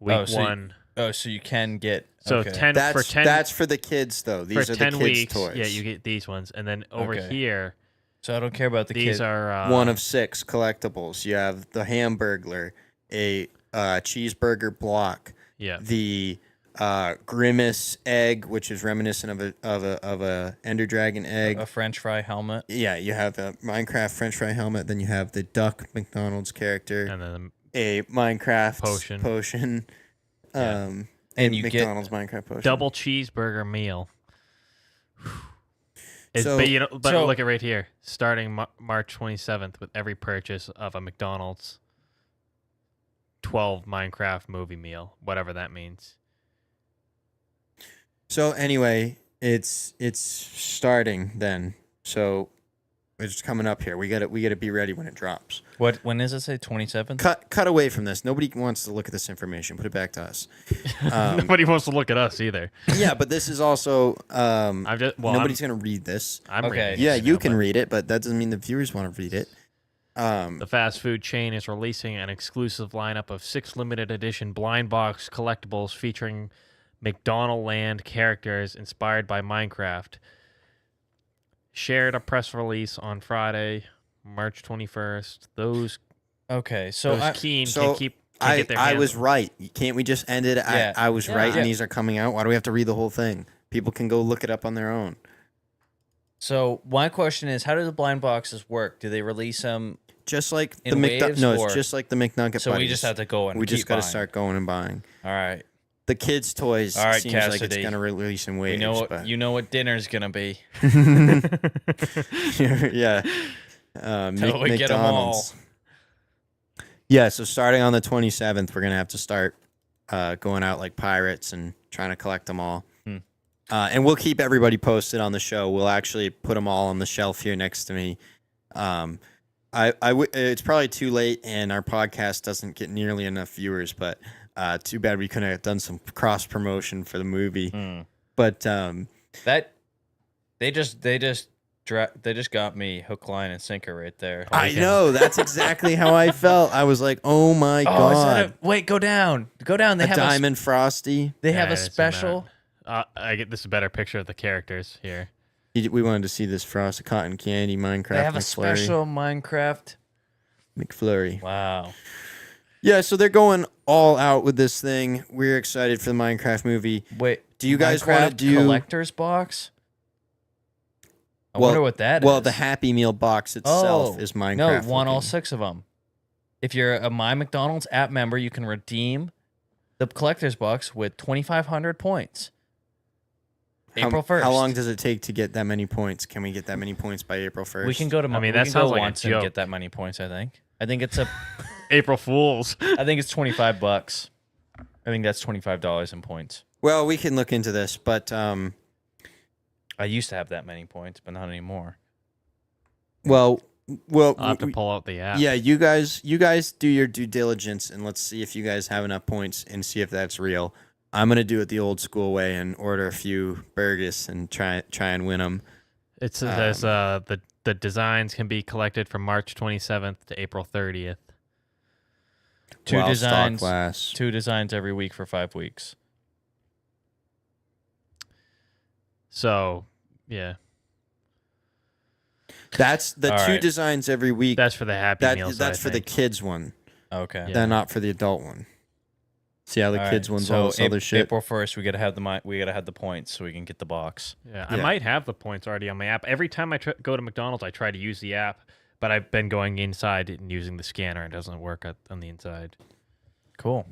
B: Week
A: so
B: 1.
A: so you can get
B: So
A: okay.
B: 10
C: That's
B: for 10
C: that's for the kids, though. These
B: for
C: are
B: 10
C: the kids'
B: weeks.
C: toys.
B: Yeah, you get these ones, and then over
A: Okay.
B: here,
A: So I don't care about the
B: these
A: kids.
B: are
C: one of 6 collectibles. You have the Hamburglar, a cheeseburger block,
B: yeah.
C: the Grimace egg, which is reminiscent of a Ender Dragon egg.
A: a French fry helmet.
C: Yeah, you have a Minecraft French fry helmet. Then you have the Duck McDonald's character,
B: And then
C: a Minecraft
B: Potion.
C: Yeah.
A: And you get
C: McDonald's Minecraft potion.
B: double cheeseburger meal.
C: So-
A: so-
B: Look at right here. Starting March 27th with every purchase of a McDonald's 12 Minecraft movie meal, whatever that means.
C: So anyway, it's starting then. So it's coming up here. We got to be ready when it drops.
A: when does it say 27th?
C: Cut away from this. Nobody wants to look at this information. Put it back to us.
B: Nobody wants to look at us either.
C: Yeah, but this is also
B: I'm just
C: nobody's gonna read this.
B: I'm
A: Okay.
B: reading
C: Yeah,
B: it,
C: you
B: know,
C: can
B: but
C: read it, but that doesn't mean the viewers want to read it.
B: The fast food chain is releasing an exclusive lineup of 6 limited edition blind box collectibles featuring McDonald Land characters inspired by Minecraft. Shared a press release on Friday, March 21st. Those
A: So
B: keen
C: so
B: can
C: I
B: get their
C: I
B: hands
C: was right. Can't we just end it?
A: Yeah.
C: I was right,
A: Yeah.
C: and these are coming out. Why do we have to read the whole thing? People can go look it up on their own.
A: So my question is, how do the blind boxes work? Do they release them?
C: Just like
A: In
C: the
A: waves,
C: no,
A: or-
C: it's just like the McNugget.
A: So we
C: buddies.
A: just have to go and
C: We just
A: got to
C: start going and buying.
A: All right.
C: The kids' toys
A: All right,
C: seems like it's
A: Cassidy.
C: gonna release in waves.
A: You know what dinner's gonna be.
C: Yeah.
A: Till we get 'em all.
C: McDonald's. Yeah, so starting on the 27th, we're going to have to start going out like pirates and trying to collect them all. And we'll keep everybody posted on the show. We'll actually put them all on the shelf here next to me. It's probably too late, and our podcast doesn't get nearly enough viewers, but too bad we couldn't have done some cross promotion for the movie. But
A: That they just got me hook, line, and sinker right there.
C: I know, that's exactly how I felt. I was like, oh my
A: Is
C: God.
A: that wait, go down. They have
C: A Diamond Frosty.
A: They have
B: Yeah,
A: a
B: it's in
A: special.
B: I get this a better picture of the characters here.
C: We wanted to see this Frosted Cotton Candy Minecraft
A: They have a
C: McFlurry.
A: special Minecraft.
C: McFlurry.
A: Wow.
C: Yeah, so they're going all out with this thing. We're excited for the Minecraft movie.
A: Wait,
C: Do you guys want to
A: Minecraft
C: do
A: collector's box? I wonder what that is.
C: Well, the Happy Meal box itself is Minecraft.
A: No, want all
C: looking.
A: 6 of them. If you're a My McDonald's app member, you can redeem the collector's box with 2,500 points. April 1st.
C: How long does it take to get that many points? Can we get that many points by April 1st?
A: We can go to.
B: I mean,
A: we
B: that
A: can
B: sounds
A: go
B: like a
A: once and
B: joke.
A: get that many points. I think it's a.
B: April Fools.
A: I think it's $25. I think that's $25 in points.
C: Well, we can look into this, but
A: I used to have that many points, but not anymore.
C: well,
B: I'll have to pull out the app.
C: yeah, you guys do your due diligence, and let's see if you guys have enough points and see if that's real. I'm gonna do it the old school way and order a few burgers and try and win them.
B: It says the designs can be collected from March 27th to April 30th.
A: Two
C: While
A: designs.
C: stock lasts.
A: 2 designs every week for 5 weeks.
B: So, yeah,
C: That's the
A: All
C: 2
A: right.
C: designs every week.
B: that's for the Happy Meals.
C: That's
B: I
C: for the
B: think.
C: kids one.
A: Okay.
B: Yeah.
C: Then not for the adult one. See how the
A: All
C: kids
A: right,
C: one's
A: so
C: all this other shit.
A: April 1st, we gotta have the points so we can get the box.
B: Yeah, I
C: Yeah.
B: might have the points already on my app. Every time I go to McDonald's, I try to use the app, but I've been going inside and using the scanner. It doesn't work on the inside.
A: Cool.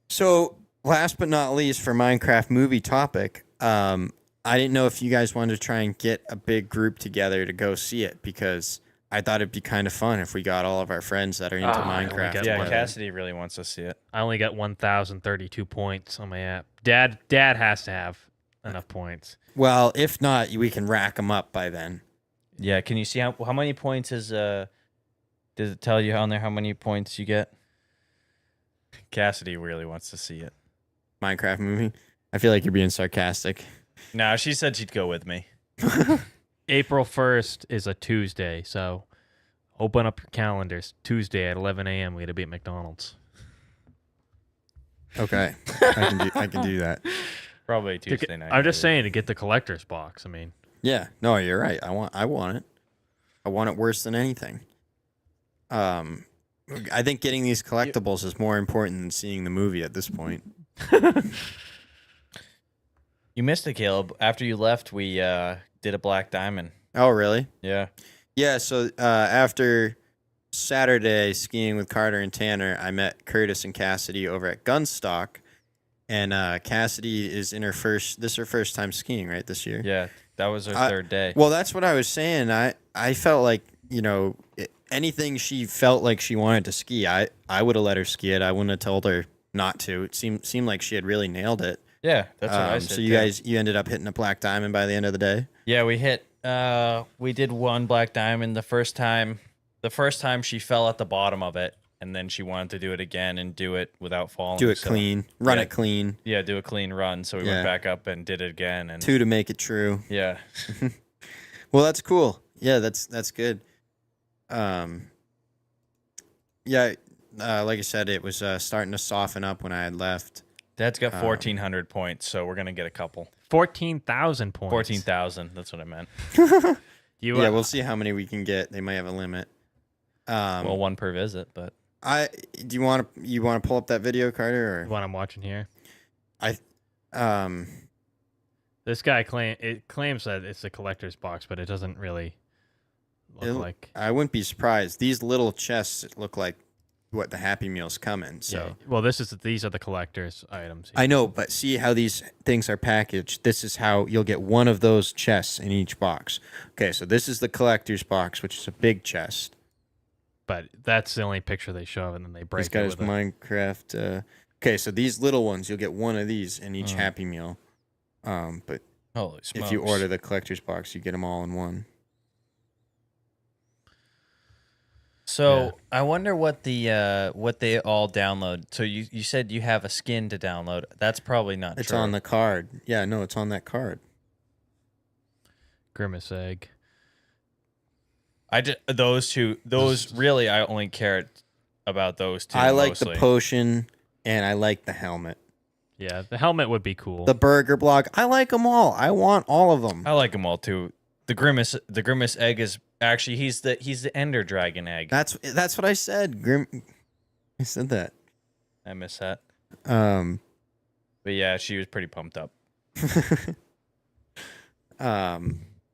C: So last but not least, for Minecraft movie topic, I didn't know if you guys wanted to try and get a big group together to go see it, because I thought it'd be kind of fun if we got all of our friends that are into
B: I only
C: Minecraft.
B: get
A: Yeah,
B: one.
C: together.
A: Cassidy really wants to see it.
B: I only got 1,032 points on my app. Dad has to have enough points.
C: Well, if not, we can rack them up by then.
A: Yeah, can you see how many points is does it tell you on there how many points you get? Cassidy really wants to see it.
C: Minecraft movie. I feel like you're being sarcastic.
A: No, she said she'd go with me.
B: April 1st is a Tuesday, so open up your calendars. Tuesday at 11 a.m. we got to be at McDonald's.
C: Okay, I can do that.
A: Probably Tuesday night.
B: I'm just saying to get the collector's box. I mean,
C: Yeah, no, you're right. I want it. I want it worse than anything. I think getting these collectibles is more important than seeing the movie at this point.
A: You missed it, Caleb. After you left, we did a black diamond.
C: Oh, really?
A: Yeah.
C: Yeah, so after Saturday skiing with Carter and Tanner, I met Curtis and Cassidy over at Gunstock. And Cassidy is in her first time skiing, right, this year?
A: Yeah. That was our third day.
C: Well, that's what I was saying. I felt like, anything she felt like she wanted to ski, I would have let her ski it. I wouldn't have told her not to. It seemed like she had really nailed it.
A: Yeah, that's what I said.
C: So you ended up hitting a black diamond by the end of the day?
A: Yeah, we did one black diamond the first time she fell at the bottom of it, and then she wanted to do it again and do it without falling.
C: Do it clean. Run it clean.
A: Yeah, do a clean run. So we went back up and did it again. And
C: 2 to make it true.
A: yeah.
C: Well, that's cool. Yeah, that's good. Yeah, like I said, it was starting to soften up when I had left.
A: Dad's got 1,400 points, so we're gonna get a couple.
B: 14,000 points.
A: 14,000. That's what I meant.
C: Yeah, we'll see how many we can get. They might have a limit.
A: Well, one per visit, but
C: do you want to pull up that video, Carter? Or
B: what I'm watching here.
C: um.
B: This guy claims that it's a collector's box, but it doesn't really look like.
C: I wouldn't be surprised. These little chests look like what the Happy Meals come in. So,
B: yeah. Well, these are the collector's items.
C: I know, but see how these things are packaged. This is how you'll get one of those chests in each box. Okay, so this is the collector's box, which is a big chest.
B: But that's the only picture they show, and then they break.
C: He's got his Minecraft. Okay, so these little ones, you'll get one of these in each Happy Meal. But
A: holy smokes.
C: if you order the collector's box, you get them all in one.
A: So I wonder what they all download. So you said you have a skin to download. That's probably not true.
C: It's on the card. Yeah, no, it's on that card.
B: Grimace egg.
A: Those really I only care about those two.
C: I like
A: mostly.
C: the potion and I like the helmet.
B: Yeah, the helmet would be cool.
C: The burger block. I like them all. I want all of them.
A: I like them all too. The grimace egg is actually he's the Ender Dragon egg.
C: That's what I said. I said that.
A: I miss that.
C: But
A: yeah, she was pretty pumped up.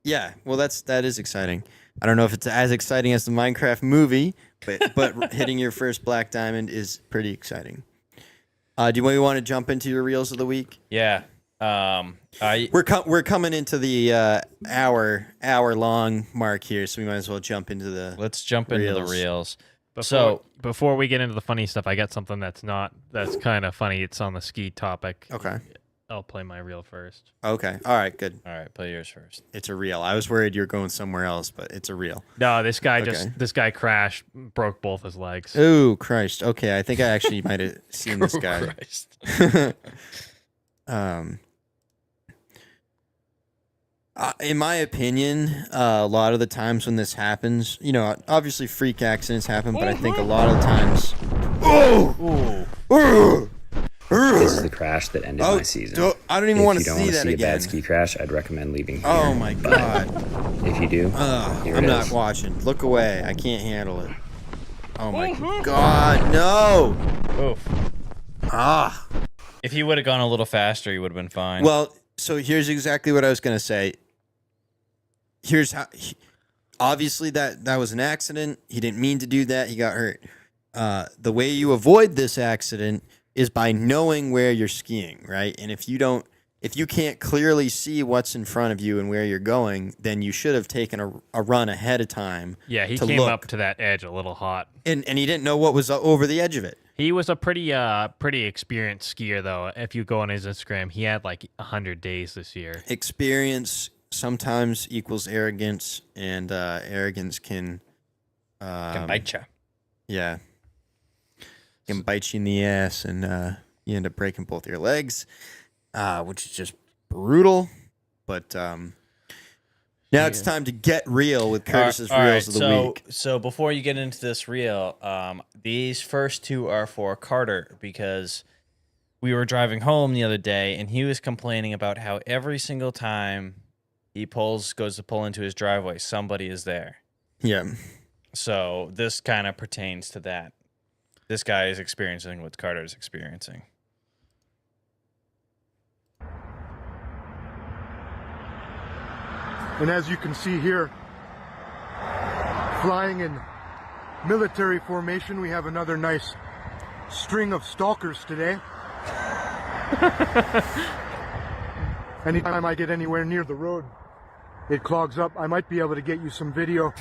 C: yeah. Well, that is exciting. I don't know if it's as exciting as the Minecraft movie, but hitting your first black diamond is pretty exciting. Do you want to jump into your reels of the week?
A: Yeah.
C: We're coming into the hour long mark here, so we might as well jump into the.
A: Let's jump into the reels.
B: Before we get into the funny stuff, I got something that's kind of funny. It's on the ski topic.
C: Okay.
B: I'll play my reel first.
C: Okay. All right. Good.
A: All right. Play yours first.
C: It's a reel. I was worried you were going somewhere else, but it's a reel.
B: No, this guy crashed, broke both his legs.
C: Oh Christ. Okay. I think I actually might have seen this guy.
A: Christ.
C: In my opinion, a lot of the times when this happens, obviously freak accidents happen, but I think a lot of times.
E: This is the crash that ended my season.
C: I don't even want to see that
E: If you don't want to see a
C: again.
E: bad ski crash, I'd recommend leaving here.
C: Oh my God.
E: If you do, here
C: I'm
E: it
C: not
E: is.
C: watching. Look away. I can't handle it. Oh my God. No.
A: Oof.
C: Ah.
A: If he would have gone a little faster, he would have been fine.
C: Well, so here's exactly what I was going to say. Here's how. Obviously, that was an accident. He didn't mean to do that. He got hurt. The way you avoid this accident is by knowing where you're skiing, right? And if you can't clearly see what's in front of you and where you're going, then you should have taken a run ahead of time.
B: Yeah, he
C: to
B: came
C: look.
B: up to that edge a little hot.
C: And he didn't know what was over the edge of it.
B: He was a pretty experienced skier, though. If you go on his Instagram, he had like 100 days this year.
C: Experience sometimes equals arrogance, and arrogance can
A: bite you.
C: Yeah. Can bite you in the ass, and you end up breaking both your legs, which is just brutal. But now it's time to get real with Curtis's reels of the week.
A: So before you get into this reel, these first two are for Carter, because we were driving home the other day, and he was complaining about how every single time he goes to pull into his driveway, somebody is there.
C: Yeah.
A: So this kind of pertains to that. This guy is experiencing what Carter is experiencing.
F: And as you can see here, flying in military formation, we have another nice string of stalkers today. Anytime I get anywhere near the road, it clogs up. I might be able to get you some video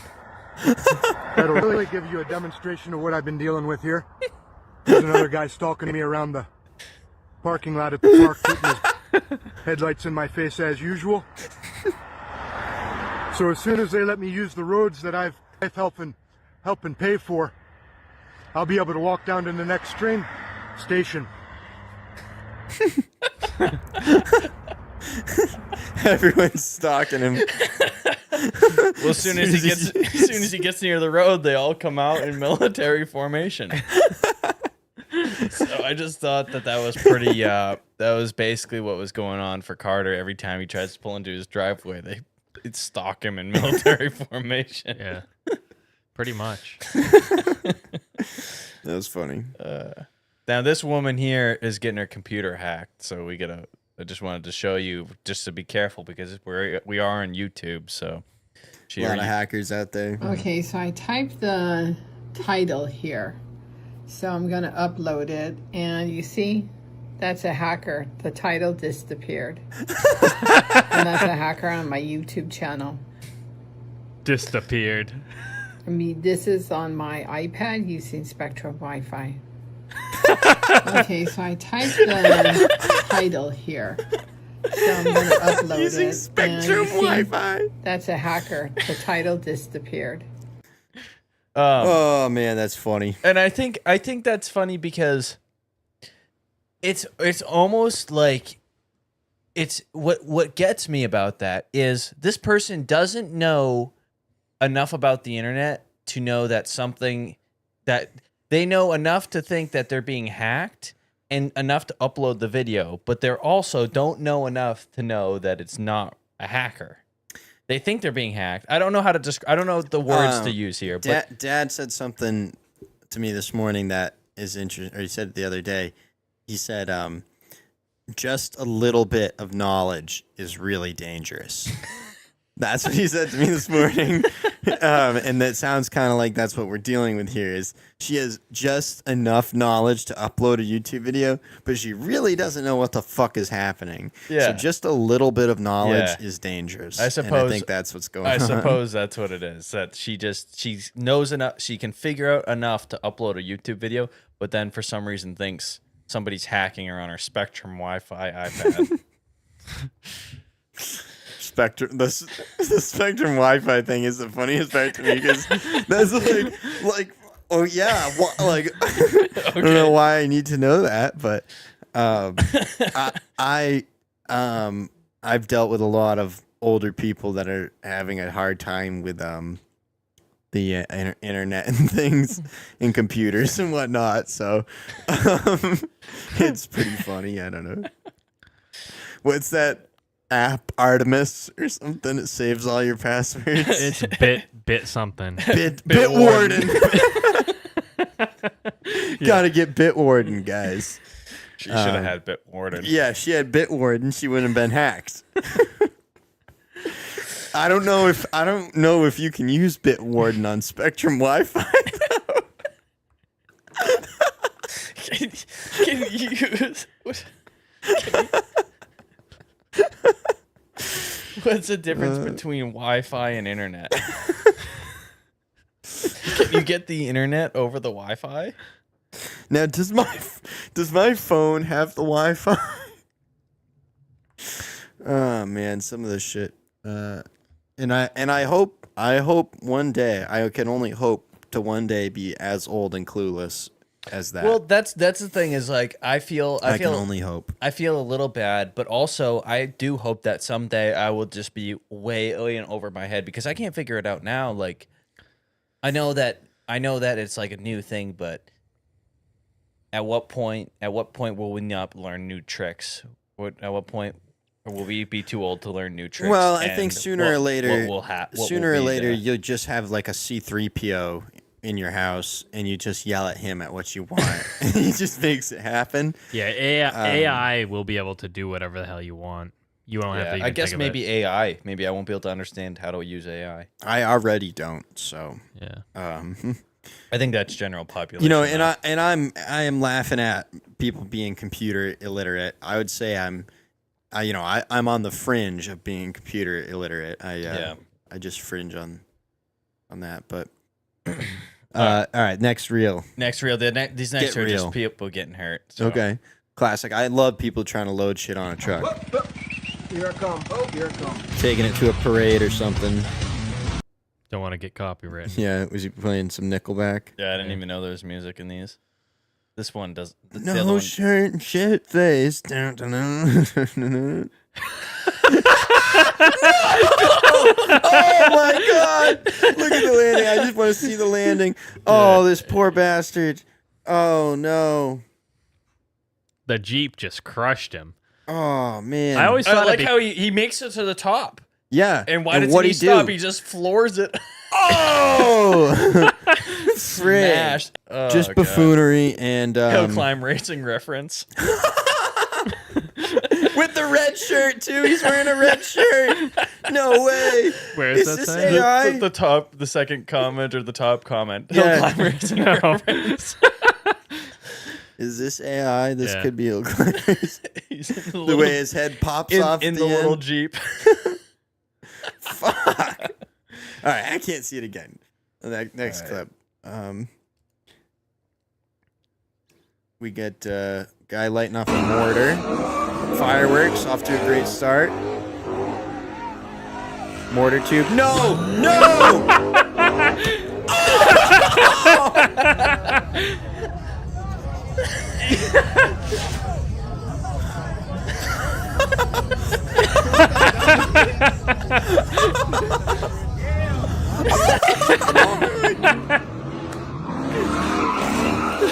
F: that'll really give you a demonstration of what I've been dealing with here. There's another guy stalking me around the parking lot at the park, putting his headlights in my face as usual. So as soon as they let me use the roads that I've helped and pay for, I'll be able to walk down to the next train station.
C: Everyone's stalking him.
A: Well, as soon as he gets near the road, they all come out in military formation. So I just thought that was pretty. That was basically what was going on for Carter. Every time he tries to pull into his driveway, they'd stalk him in military formation.
B: Yeah, pretty much.
C: That was funny.
A: Now this woman here is getting her computer hacked, so I just wanted to show you just to be careful because we are on YouTube, so
C: A lot of hackers out there.
G: Okay, so I typed the title here. So I'm going to upload it. And you see, that's a hacker. The title disappeared. And that's a hacker on my YouTube channel.
B: Disappeared.
G: I mean, this is on my iPad using Spectrum Wi-Fi. Okay, so I typed the title here. So I'm going to upload
C: Using
G: it.
C: Spectrum Wi-Fi.
G: That's a hacker. The title disappeared.
C: Oh man, that's funny.
A: And I think that's funny because it's almost like it's what gets me about that is this person doesn't know enough about the internet to know that something that they know enough to think that they're being hacked and enough to upload the video, but they're also don't know enough to know that it's not a hacker. They think they're being hacked. I don't know how to describe. I don't know the words to use here. But
C: Dad said something to me this morning that is interesting. Or he said it the other day. He said, "Just a little bit of knowledge is really dangerous." That's what he said to me this morning. And that sounds kind of like that's what we're dealing with here is she has just enough knowledge to upload a YouTube video, but she really doesn't know what the fuck is happening.
A: Yeah.
C: So just a little bit of knowledge is dangerous.
A: I suppose.
C: And I think that's what's going on.
A: I suppose that's what it is. That she knows enough. She can figure out enough to upload a YouTube video, but then for some reason thinks somebody's hacking her on her Spectrum Wi-Fi iPad.
C: The Spectrum Wi-Fi thing is the funniest part to me because that's like oh yeah, like I don't know why I need to know that, but I've dealt with a lot of older people that are having a hard time with the internet and things and computers and whatnot, so it's pretty funny. I don't know what's that app, Artemis or something. It saves all your passwords.
B: It's bit something.
C: Bitwarden. Gotta get Bitwarden, guys.
A: She should have had Bitwarden.
C: Yeah, if she had Bitwarden, she wouldn't have been hacked. I don't know if you can use Bitwarden on Spectrum Wi-Fi.
A: Can you use? What's the difference between Wi-Fi and internet? Can you get the internet over the Wi-Fi?
C: Now, does my phone have the Wi-Fi? Oh man, some of this shit. And I hope one day I can only hope to one day be as old and clueless as that.
A: Well, that's the thing is like I can
C: only hope.
A: I feel a little bad, but also I do hope that someday I will just be way over my head because I can't figure it out now. Like I know that it's like a new thing, but at what point will we not learn new tricks? At what point will we be too old to learn new tricks?
C: Well, I think sooner or later
A: you'll
C: you'll just have like a C3PO in your house and you just yell at him at what you want and he just makes it happen.
B: Yeah, AI will be able to do whatever the hell you want. You don't have to even
A: I guess
B: think of
A: maybe
B: it.
A: AI. Maybe I won't be able to understand how to use AI.
C: I already don't, so
B: yeah.
A: I think that's general population.
C: You know, I am laughing at people being computer illiterate. I would say I'm on the fringe of being computer illiterate. I just fringe on that, but all right, next reel.
A: These next are just people getting hurt. So.
C: Okay, classic. I love people trying to load shit on a truck.
F: Here I come. Here I come.
C: Taking it to a parade or something.
B: Don't want to get copyright.
C: Yeah, was he playing some Nickelback?
A: Yeah, I didn't even know there was music in these. This one does.
C: No shirt, shit face. Dun, dun, dun, dun, dun. Oh the landing. I just want to see the landing. Oh, this poor bastard. Oh, no.
B: The Jeep just crushed him.
C: Oh, man.
B: I always
A: I
B: thought
A: like how he makes it to the top.
C: Yeah.
A: And why does
C: what
A: he
C: do?
A: stop? He just floors it.
C: Oh! Frick.
A: Smashed. Oh,
C: Just
A: God.
C: buffoonery and...
A: Hill climb racing reference.
C: with the red shirt, too. He's wearing a red shirt. No way.
B: Where is
C: Is
B: that
C: this
B: saying?
C: AI?
A: The second comment or the top comment.
C: Yeah.
A: Hill climb racing reference.
C: Is this AI? This
B: Yeah.
C: could be Hill climbers.
A: He's in the,
C: The
A: little,
C: way his head pops off
A: in
C: at
A: the little
C: end.
A: Jeep.
C: Fuck. All right, I can't see it again. Next clip. We get guy lighting off a mortar. Fireworks off to a great start. Mortar tube. No! No!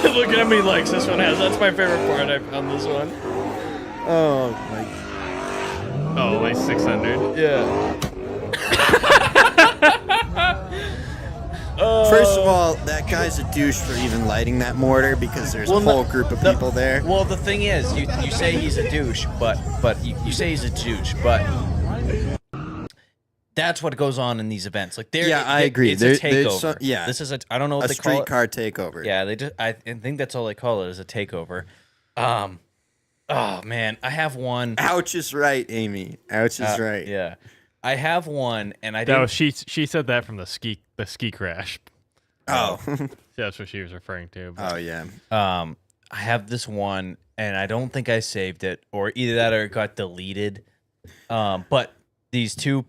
A: Looking at me like this one has. That's my favorite part on this one.
C: Oh my.
B: Oh, like 600.
A: Yeah.
C: First of all, that guy's a douche for even lighting that mortar because there's a whole group of people there.
A: Well, the thing is, you say he's a douche, but you say he's a douche, but that's what goes on in these events. Like,
C: I agree.
A: It's
C: There's
A: a takeover.
C: some- yeah.
A: This is I don't know what
C: A
A: they call it.
C: streetcar takeover.
A: Yeah, I think that's all they call it is a takeover. Oh man, I have one.
C: Ouch is right, Amy. Ouch is right.
A: Yeah, I have one, and I
B: No,
A: didn't.
B: she said that from the ski crash.
C: Oh.
B: That's what she was referring to.
C: Oh yeah.
A: I have this one, and I don't think I saved it, or either that or it got deleted. But these two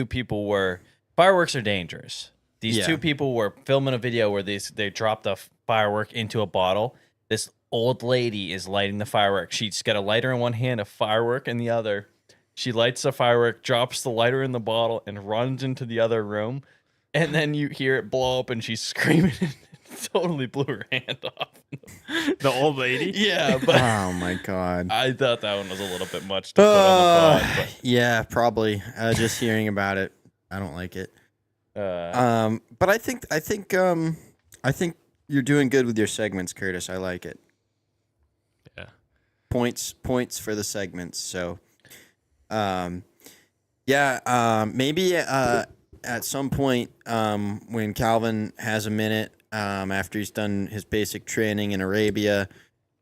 A: people were fireworks are dangerous. These two people were filming a video where they dropped a firework into a bottle. This old lady is lighting the firework. She's got a lighter in one hand, a firework in the other. She lights the firework, drops the lighter in the bottle, and runs into the other room. And then you hear it blow up, and she's screaming. And totally blew her hand off.
B: The old lady?
A: Yeah, but
C: Oh my god.
A: I thought that one was a little bit much to put on the pod. But,
C: Yeah, probably. Just hearing about it, I don't like it. But I think you're doing good with your segments, Curtis. I like it.
B: Yeah.
C: Points for the segments. So, maybe at some point when Calvin has a minute after he's done his basic training in Arabia,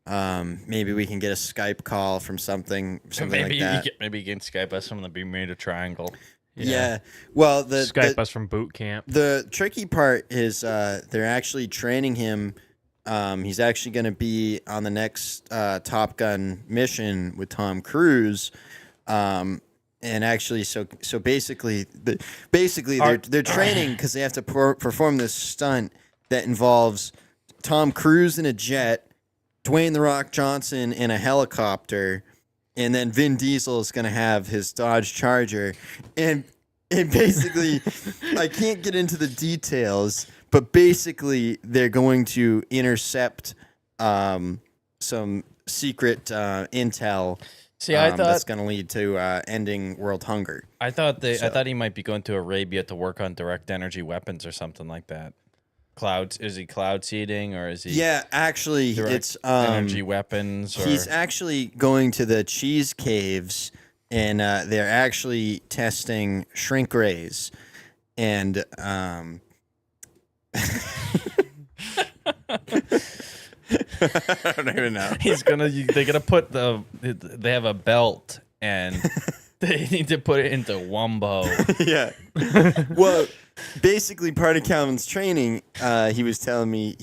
C: maybe we can get a Skype call from something
A: maybe
C: like that.
A: maybe you can Skype us from the Bermuda Triangle.
C: Yeah. Well,
B: Skype us from boot camp.
C: The tricky part is they're actually training him. He's actually going to be on the next Top Gun mission with Tom Cruise. And actually, so basically, they're training because they have to perform this stunt that involves Tom Cruise in a jet, Dwayne "The Rock" Johnson in a helicopter, and then Vin Diesel is going to have his Dodge Charger. And basically, I can't get into the details, but basically, they're going to intercept some secret intel.
A: See, I thought
C: that's going to lead to ending world hunger.
A: I thought he might be going to Arabia to work on direct energy weapons or something like that. Is he cloud seeding or is he?
C: Yeah, actually,
A: direct
C: it's
A: energy weapons. Or...
C: He's actually going to the cheese caves, and they're actually testing shrink rays, and I don't even know.
A: They're gonna put they have a belt and they need to put it into Wumbo.
C: Yeah. Well, basically, part of Calvin's training, he was telling me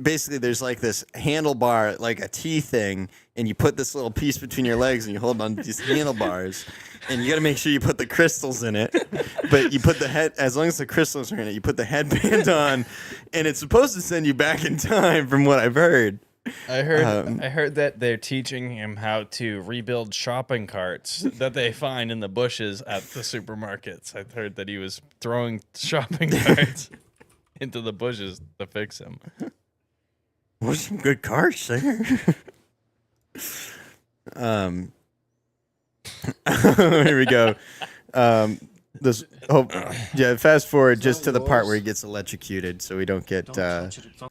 C: basically, there's like this handlebar, like a T thing, and you put this little piece between your legs and you hold on to these handlebars, and you got to make sure you put the crystals in it. But you put as long as the crystals are in it, you put the headband on, and it's supposed to send you back in time, from what I've heard.
A: I heard that they're teaching him how to rebuild shopping carts that they find in the bushes at the supermarkets. I heard that he was throwing shopping carts into the bushes to fix him.
C: What's some good carts there? Here we go. Fast forward just to the part where he gets electrocuted so we don't get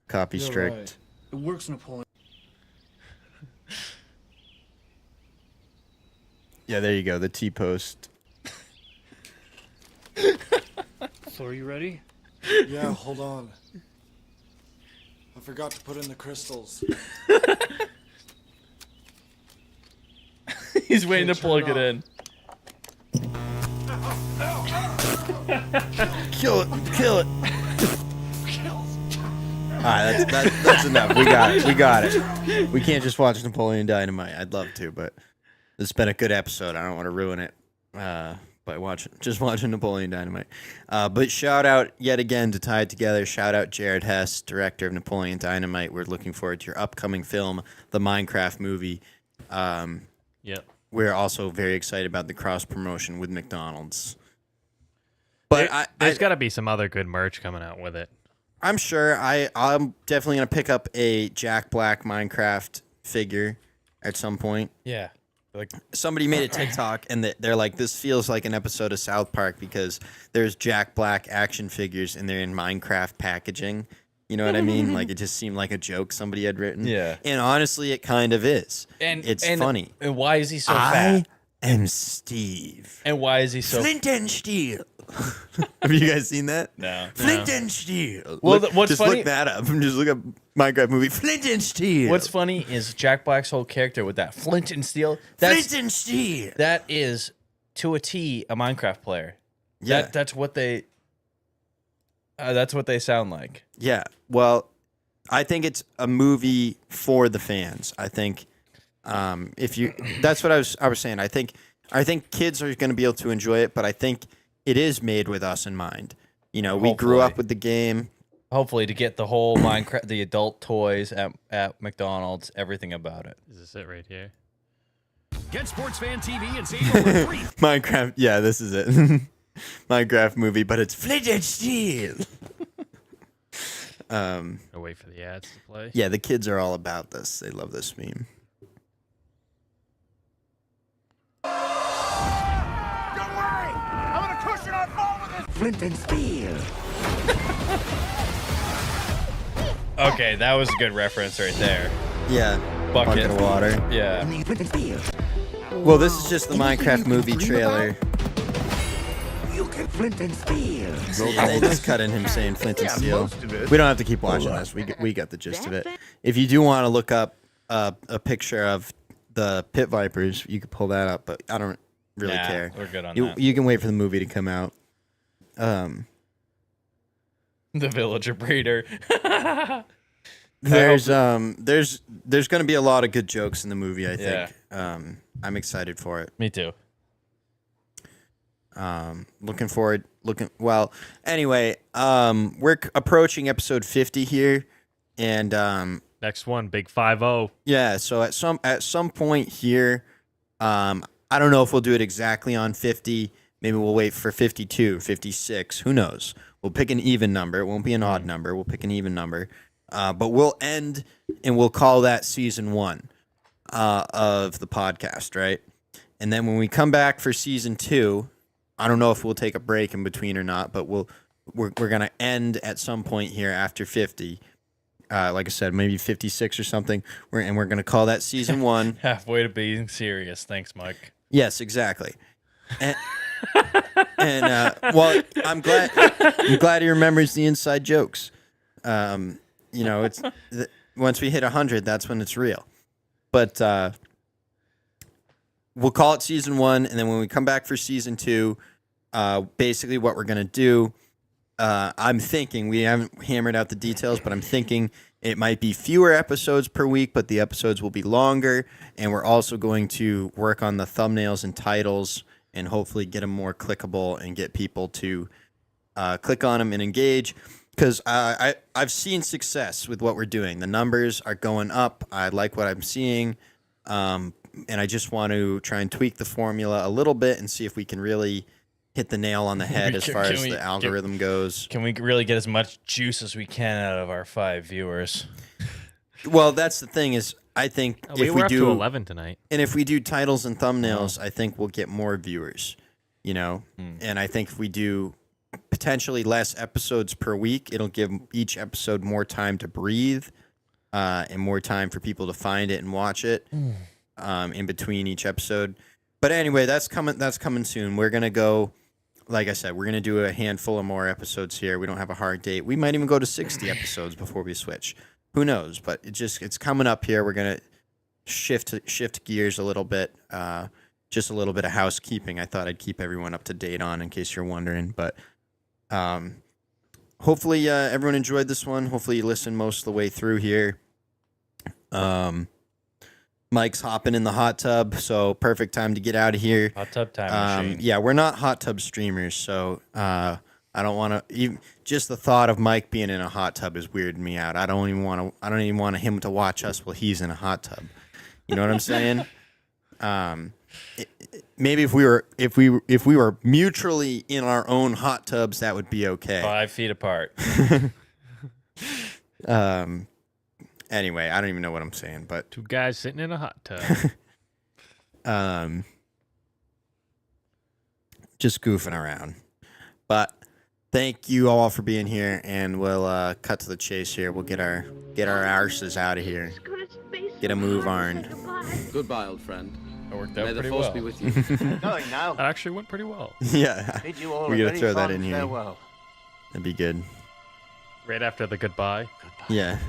C: copy strict.
F: Right. It works, Napoleon.
C: Yeah, there you go. The T-post.
H: So are you ready?
F: Yeah, hold on. I forgot to put in the crystals.
A: He's waiting to plug it in.
C: Kill it! Kill it! All right, that's enough. We got it. We can't just watch Napoleon Dynamite. I'd love to, but it's been a good episode. I don't want to ruin it by watching Napoleon Dynamite. But shout out yet again to tie it together. Shout out Jared Hess, director of Napoleon Dynamite. We're looking forward to your upcoming film, the Minecraft movie.
B: Yep.
C: We're also very excited about the cross promotion with McDonald's. But
B: there's got to be some other good merch coming out with it.
C: I'm sure. I'm definitely gonna pick up a Jack Black Minecraft figure at some point.
A: Yeah. Like
C: Somebody made a TikTok and they're like, this feels like an episode of South Park because there's Jack Black action figures and they're in Minecraft packaging. You know what I mean? Like it just seemed like a joke somebody had written.
A: Yeah.
C: And honestly, it kind of is.
A: And
C: it's funny.
A: And why is he so
C: I
A: fat?
C: am Steve.
A: And why is he so
C: Flint and Steel. Have you guys seen that?
A: No.
C: Flint and Steel.
A: Well,
C: Look,
A: what's
C: just
A: funny-
C: look that up. Just look up Minecraft movie. Flint and Steel.
A: What's funny is Jack Black's whole character with that flint and steel.
C: Flint and Steel?
A: That is to a T a Minecraft player.
C: Yeah.
A: That's what they sound like.
C: Yeah. Well, I think it's a movie for the fans. I think that's what I was saying. I think kids are going to be able to enjoy it, but I think it is made with us in mind. You know, we grew up with the game.
A: Hopefully, to get the whole Minecraft, the adult toys at McDonald's, everything about it.
B: Is this it right here?
I: Get Sports Fan TV and save over free.
C: Minecraft. Yeah, this is it. Minecraft movie, but it's Flint and Steel.
B: I'll wait for the ads to play.
C: Yeah, the kids are all about this. They love this meme.
I: Flint and Steel.
A: Okay, that was a good reference right there.
C: Yeah.
A: Bucket
C: of water.
A: Yeah.
I: Flint and Steel.
C: Well, this is just the Minecraft movie trailer.
I: You can Flint and Steel.
C: Yeah, they just cut in him saying Flint and Steel. We don't have to keep watching this. We got the gist of it. If you do want to look up a picture of the Pit Vipers, you could pull that up, but I don't really care.
A: We're good on
C: You,
A: that.
C: you can wait for the movie to come out.
A: The villager breeder.
C: There's going to be a lot of good jokes in the movie, I think. I'm excited for it.
A: Me too.
C: Looking forward. Anyway, we're approaching episode 50 here, and
B: Next one, big 5-0.
C: yeah. So at some point here, I don't know if we'll do it exactly on 50. Maybe we'll wait for 52, 56. Who knows? We'll pick an even number. It won't be an odd number. We'll pick an even number. But we'll end and we'll call that season 1 of the podcast, right? And then when we come back for season 2, I don't know if we'll take a break in between or not, but we're gonna end at some point here after 50. Like I said, maybe 56 or something. We're gonna call that season 1.
A: Halfway to being serious. Thanks, Mike.
C: Yes, exactly. And well, I'm glad he remembers the inside jokes. You know, it's once we hit 100, that's when it's real. But we'll call it season 1, and then when we come back for season 2, basically what we're gonna do. I'm thinking, we haven't hammered out the details, but I'm thinking it might be fewer episodes per week, but the episodes will be longer, and we're also going to work on the thumbnails and titles and hopefully get them more clickable and get people to click on them and engage. because I've seen success with what we're doing. The numbers are going up. I like what I'm seeing, and I just want to try and tweak the formula a little bit and see if we can really hit the nail on the head as far as the algorithm goes.
A: Can we really get as much juice as we can out of our 5 viewers?
C: Well, that's the thing is, I think
B: we
C: if
B: were
C: we
B: up
C: do
B: to 11 tonight,
C: and if we do titles and thumbnails, I think we'll get more viewers. You know, and I think if we do potentially less episodes per week, it'll give each episode more time to breathe, and more time for people to find it and watch it in between each episode. But anyway, that's coming soon. We're gonna go, like I said, we're gonna do a handful of more episodes here. We don't have a hard date. We might even go to 60 episodes before we switch. Who knows? But it's coming up here. We're gonna shift gears a little bit. Just a little bit of housekeeping I thought I'd keep everyone up to date on in case you're wondering. But hopefully everyone enjoyed this one. Hopefully you listened most of the way through here. Mike's hopping in the hot tub, so perfect time to get out of here.
A: Hot tub time machine.
C: Yeah, we're not hot tub streamers, so I don't want to. Just the thought of Mike being in a hot tub is weirding me out. I don't even want him to watch us while he's in a hot tub. You know what I'm saying? Maybe if we were mutually in our own hot tubs, that would be okay.
A: 5 feet apart.
C: Anyway, I don't even know what I'm saying, but
B: 2 guys sitting in a hot tub.
C: Just goofing around. But thank you all for being here, and we'll cut to the chase here. We'll get our arses out of here. Get a move on.
J: Goodbye, old friend.
A: It worked out
J: May the
A: pretty
J: force
A: well.
J: be with you.
H: Going now.
B: That actually went pretty well.
C: Yeah,
H: Bid you all
C: we
H: a
C: gotta
H: very
C: throw that
H: fond
C: in here.
H: farewell.
C: That'd be good.
B: Right after the goodbye.
C: Yeah.